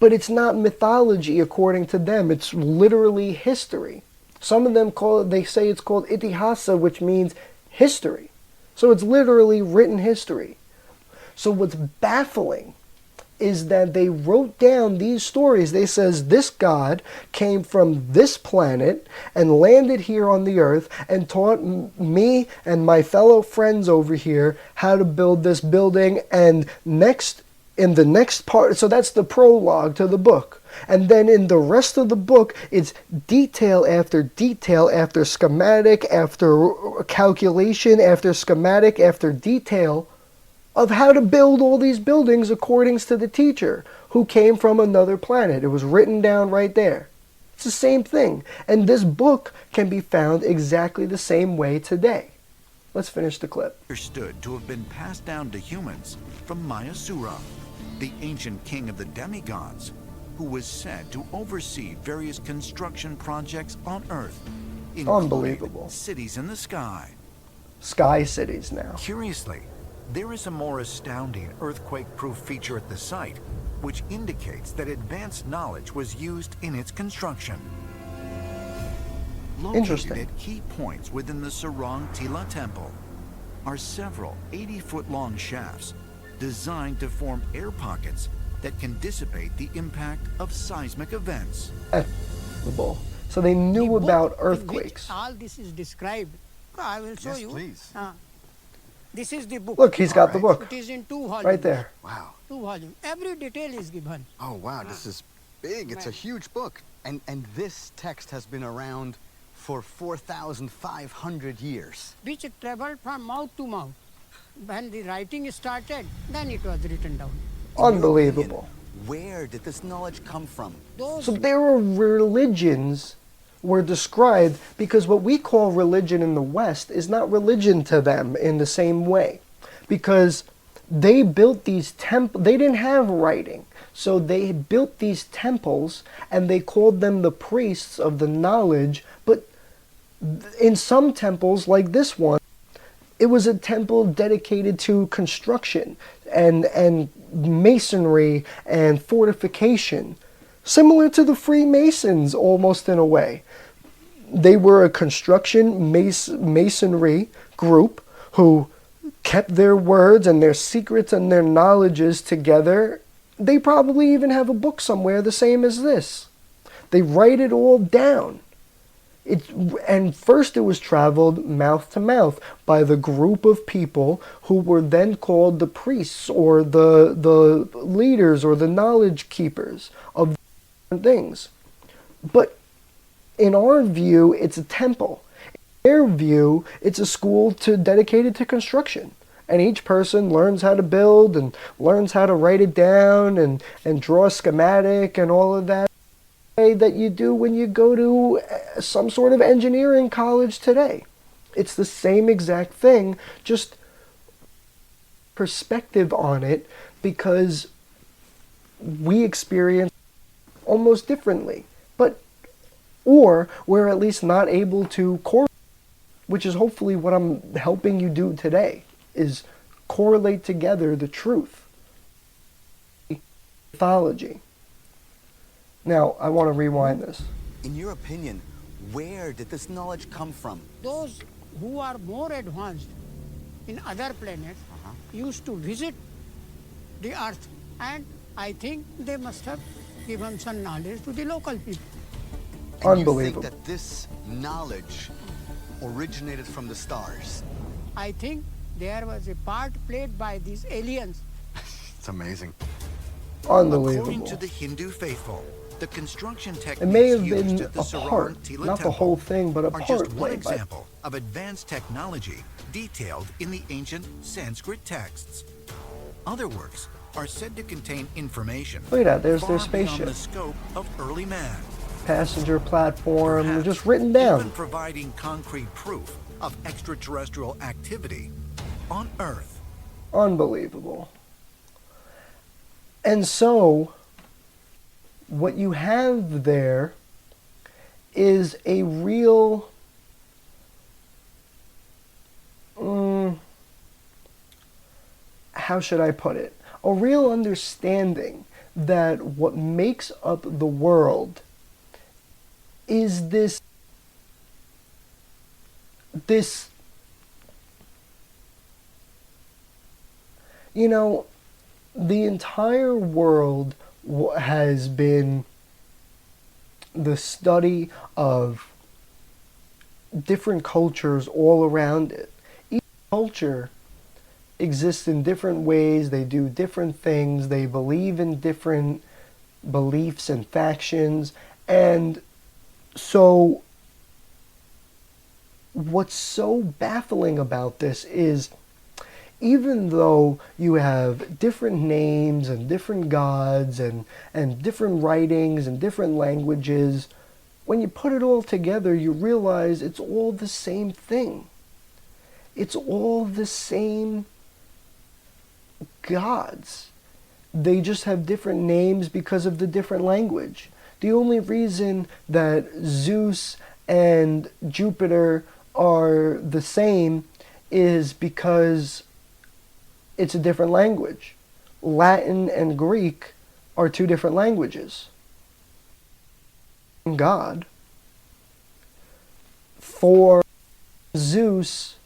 But it's not mythology according to them. It's literally history. Some of them they say it's called itihasa, which means history. So it's literally written history. So what's baffling is that they wrote down these stories. They says this god came from this planet and landed here on the earth and taught me and my fellow friends over here how to build this building, and in the next part, so that's the prologue to the book. And then in the rest of the book, it's detail after schematic, after calculation, after schematic, after detail of how to build all these buildings according to the teacher who came from another planet. It was written down right there. It's the same thing. And this book can be found exactly the same way today. Let's finish the clip. Understood to have been passed down to humans from Mayasura, the ancient king of the demigods, who was said to oversee various construction projects on Earth, Unbelievable. Cities in the sky. Sky cities now. Curiously, there is a more astounding earthquake-proof feature at the site, which indicates that advanced knowledge was used in its construction. Located Interesting. at key points within the Sarang Tila temple, are several 80-foot-long shafts designed to form air pockets that can dissipate the impact of seismic events. So they knew The book about in earthquakes. which all this is described. I will show Yes, you. please. This is the book. Look, he's got the book. It is in 2 volumes. Right there. Wow. 2 volumes. Every detail is given. Oh, wow, this is big. It's a huge book. And this text has been around for 4,500 years. Which traveled from mouth to mouth. When the writing started, then it was written down. Unbelievable. Where did this knowledge come from? So there were religions were described because what we call religion in the West is not religion to them in the same way. Because they built these temples, they didn't have writing. So they built these temples and they called them the priests of the knowledge. But in some temples, like this one, it was a temple dedicated to construction and masonry and fortification. Similar to the Freemasons, almost in a way. They were a construction masonry group who kept their words and their secrets and their knowledges together. They probably even have a book somewhere the same as this. They write it all down. And first it was traveled mouth to mouth by the group of people who were then called the priests or the leaders or the knowledge keepers of different things. But in our view, it's a temple. In their view, it's a school dedicated to construction. And each person learns how to build and learns how to write it down and draw a schematic and all of that that you do when you go to some sort of engineering college today. It's the same exact thing, just perspective on it, because we experience almost differently. Or we're at least not able to correlate, which is hopefully what I'm helping you do today, is correlate together the truth. Mythology. Now, I want to rewind this. In your opinion, where did this knowledge come from? Those who are more advanced in other planets used to visit the Earth, and I think they must have given some knowledge to the local people. And Unbelievable. you think that this knowledge originated from the stars? I think there was a part played by these aliens. It's amazing. Unbelievable. According to the Hindu faithful, the construction techniques It may have used been at the a Saran part, Tila not the temple whole thing, but a are part just one played by. example of advanced technology detailed in the ancient Sanskrit texts. Other works are said to contain information Look at that, there's far their beyond spaceship. the scope of early man, Passenger platform, Perhaps just written down. even providing concrete proof of extraterrestrial activity on Earth. Unbelievable. And so, what you have there is a real how should I put it? A real understanding that what makes up the world is this you know, the entire world has been the study of different cultures all around it. Each culture exists in different ways, they do different things, they believe in different beliefs and factions, and so what's so baffling about this is even though you have different names and different gods and different writings and different languages, when you put it all together, you realize it's all the same thing. It's all the same gods. They just have different names because of the different language. The only reason that Zeus and Jupiter are the same is because it's a different language. Latin and Greek are two different languages. God. For Zeus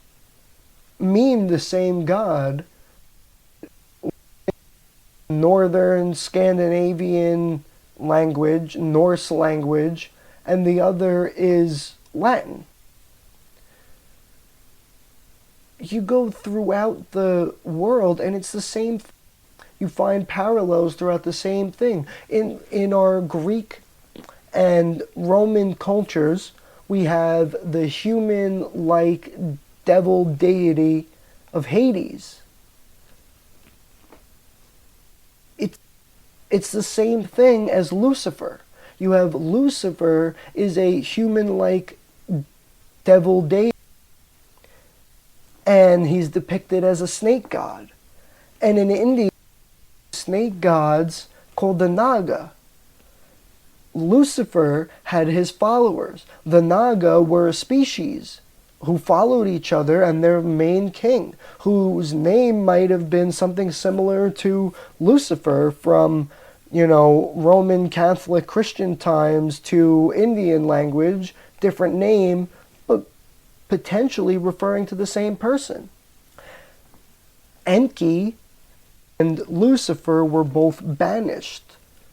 mean the same God. Northern Scandinavian language, Norse language, and the other is Latin. You go throughout the world and it's the same. You find parallels throughout the same thing. In our Greek and Roman cultures, we have the human-like devil deity of Hades. It's the same thing as Lucifer. You have Lucifer is a human-like devil deity, and he's depicted as a snake god. And in India, snake gods called the Naga. Lucifer had his followers. The Naga were a species who followed each other and their main king, whose name might have been something similar to Lucifer from, Roman Catholic Christian times to Indian language, different name, but potentially referring to the same person. Enki and Lucifer were both banished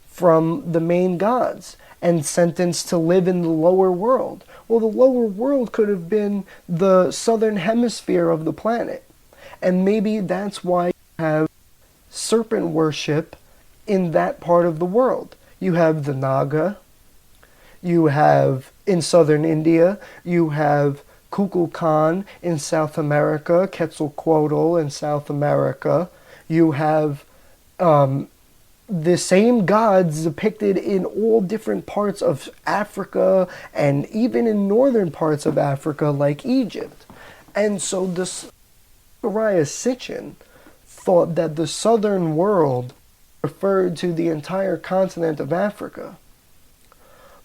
from the main gods and sentenced to live in the lower world. Well, the lower world could have been the southern hemisphere of the planet. And maybe that's why you have serpent worship in that part of the world. You have the Naga, you have in southern India, you have Kukulkan in South America, Quetzalcoatl in South America. You have the same gods depicted in all different parts of Africa and even in northern parts of Africa like Egypt. And so this Zechariah Sitchin thought that the southern world referred to the entire continent of Africa.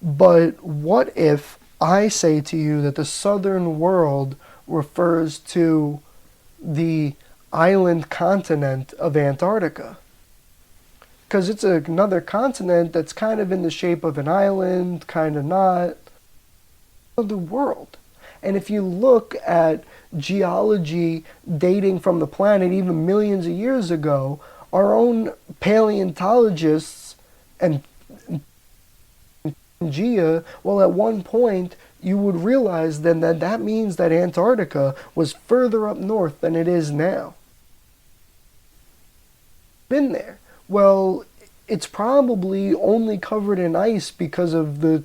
But what if I say to you that the southern world refers to the island continent of Antarctica? Because it's another continent that's kind of in the shape of an island, kind of not. The world. And if you look at geology dating from the planet even millions of years ago, our own paleontologists and well, at one point you would realize then that that means that Antarctica was further up north than it is now. Been there. Well, it's probably only covered in ice because of the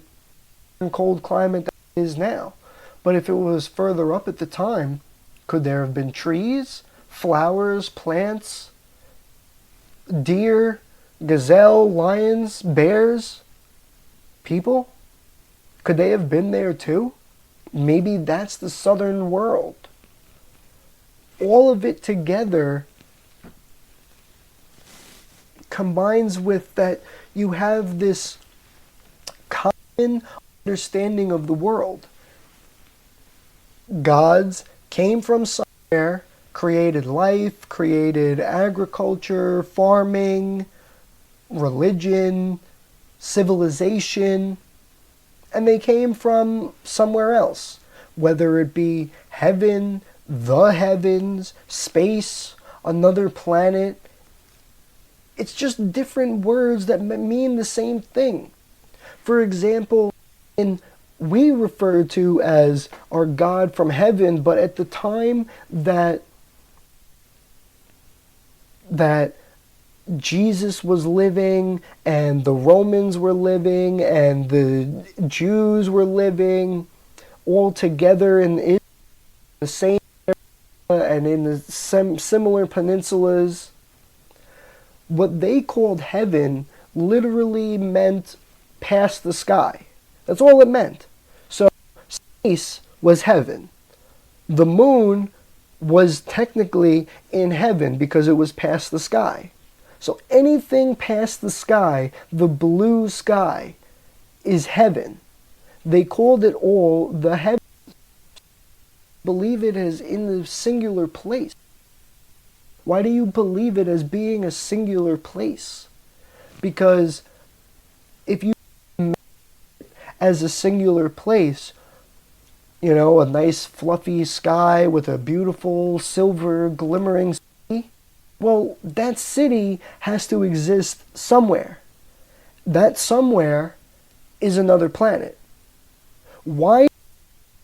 cold climate that it is now. But if it was further up at the time, could there have been trees, flowers, plants, deer, gazelle, lions, bears, people? Could they have been there too? Maybe that's the southern world. All of it together combines with that you have this common understanding of the world. Gods came from somewhere, created life, created agriculture, farming, religion, civilization, and they came from somewhere else, whether it be heaven, the heavens, space, another planet. It's just different words that mean the same thing. For example, we refer to as our God from heaven, but at the time that Jesus was living and the Romans were living and the Jews were living all together in the same area and in the similar peninsulas, what they called heaven literally meant past the sky. That's all it meant. So space was heaven. The moon was technically in heaven because it was past the sky. So anything past the sky, the blue sky, is heaven. They called it all the heavens. Believe it as in the singular place. Why do you believe it as being a singular place? Because if you as a singular place, You know, a nice fluffy sky with a beautiful silver glimmering city. Well, that city has to exist somewhere. That somewhere is another planet. Why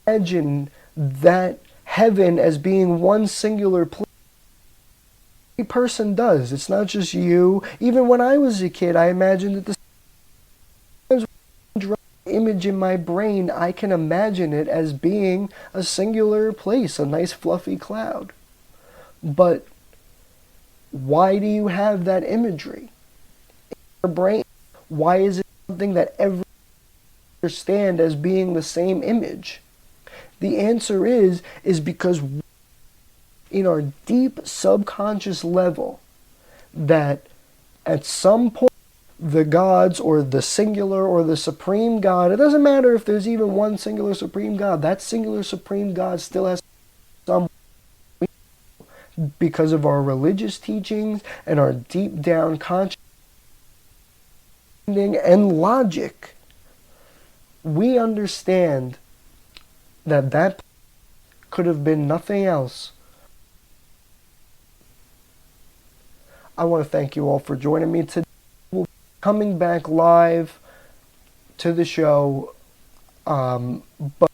imagine that heaven as being one singular place? Every person does. It's not just you. Even when I was a kid, I imagined that the image in my brain, I can imagine it as being a singular place, a nice fluffy cloud. But why do you have that imagery in your brain? Why is it something that everyone understand as being the same image? The answer is because in our deep subconscious level, that at some point the gods or the singular or the supreme God, it doesn't matter if there's even one singular supreme God, that singular supreme God still has some, because of our religious teachings and our deep down conscious and logic, we understand that that could have been nothing else. I want to thank you all for joining me today. We'll be coming back live to the show, but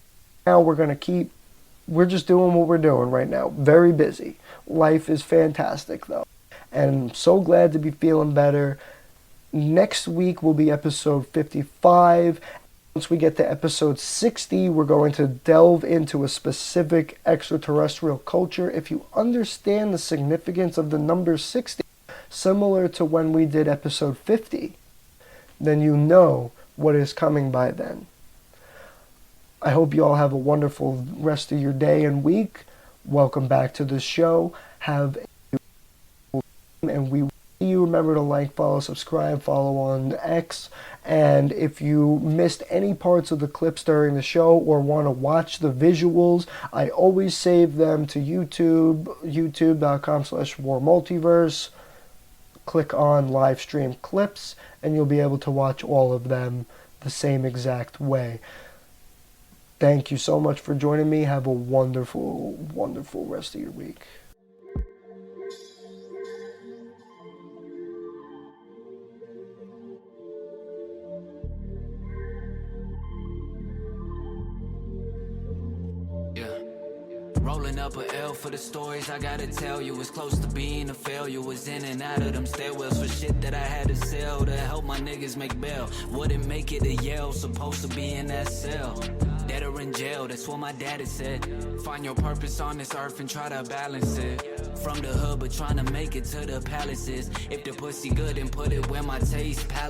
now we're just doing what we're doing right now. Very busy. Life is fantastic though, and I'm so glad to be feeling better. Next week will be episode 55. Once we get to episode 60, we're going to delve into a specific extraterrestrial culture. If you understand the significance of the number 60, similar to when we did episode 50, then you know what is coming by then. I hope you all have a wonderful rest of your day and week. Welcome back to the show. Have a and we you remember to like, follow, subscribe, follow on X. And if you missed any parts of the clips during the show or want to watch the visuals, I always save them to YouTube, youtube.com/WARRmultiverse. Click on live stream clips and you'll be able to watch all of them the same exact way. Thank you so much for joining me. Have a wonderful, wonderful rest of your week. Rolling up a L for the stories I gotta tell you. Was close to being a failure. Was in and out of them stairwells for shit that I had to sell to help my niggas make bail. Wouldn't make it to Yale, supposed to be in that cell. Dead or in jail, that's what my daddy said. Find your purpose on this earth and try to balance it. From the hood but trying to make it to the palaces. If the pussy good, then put it where my taste palate.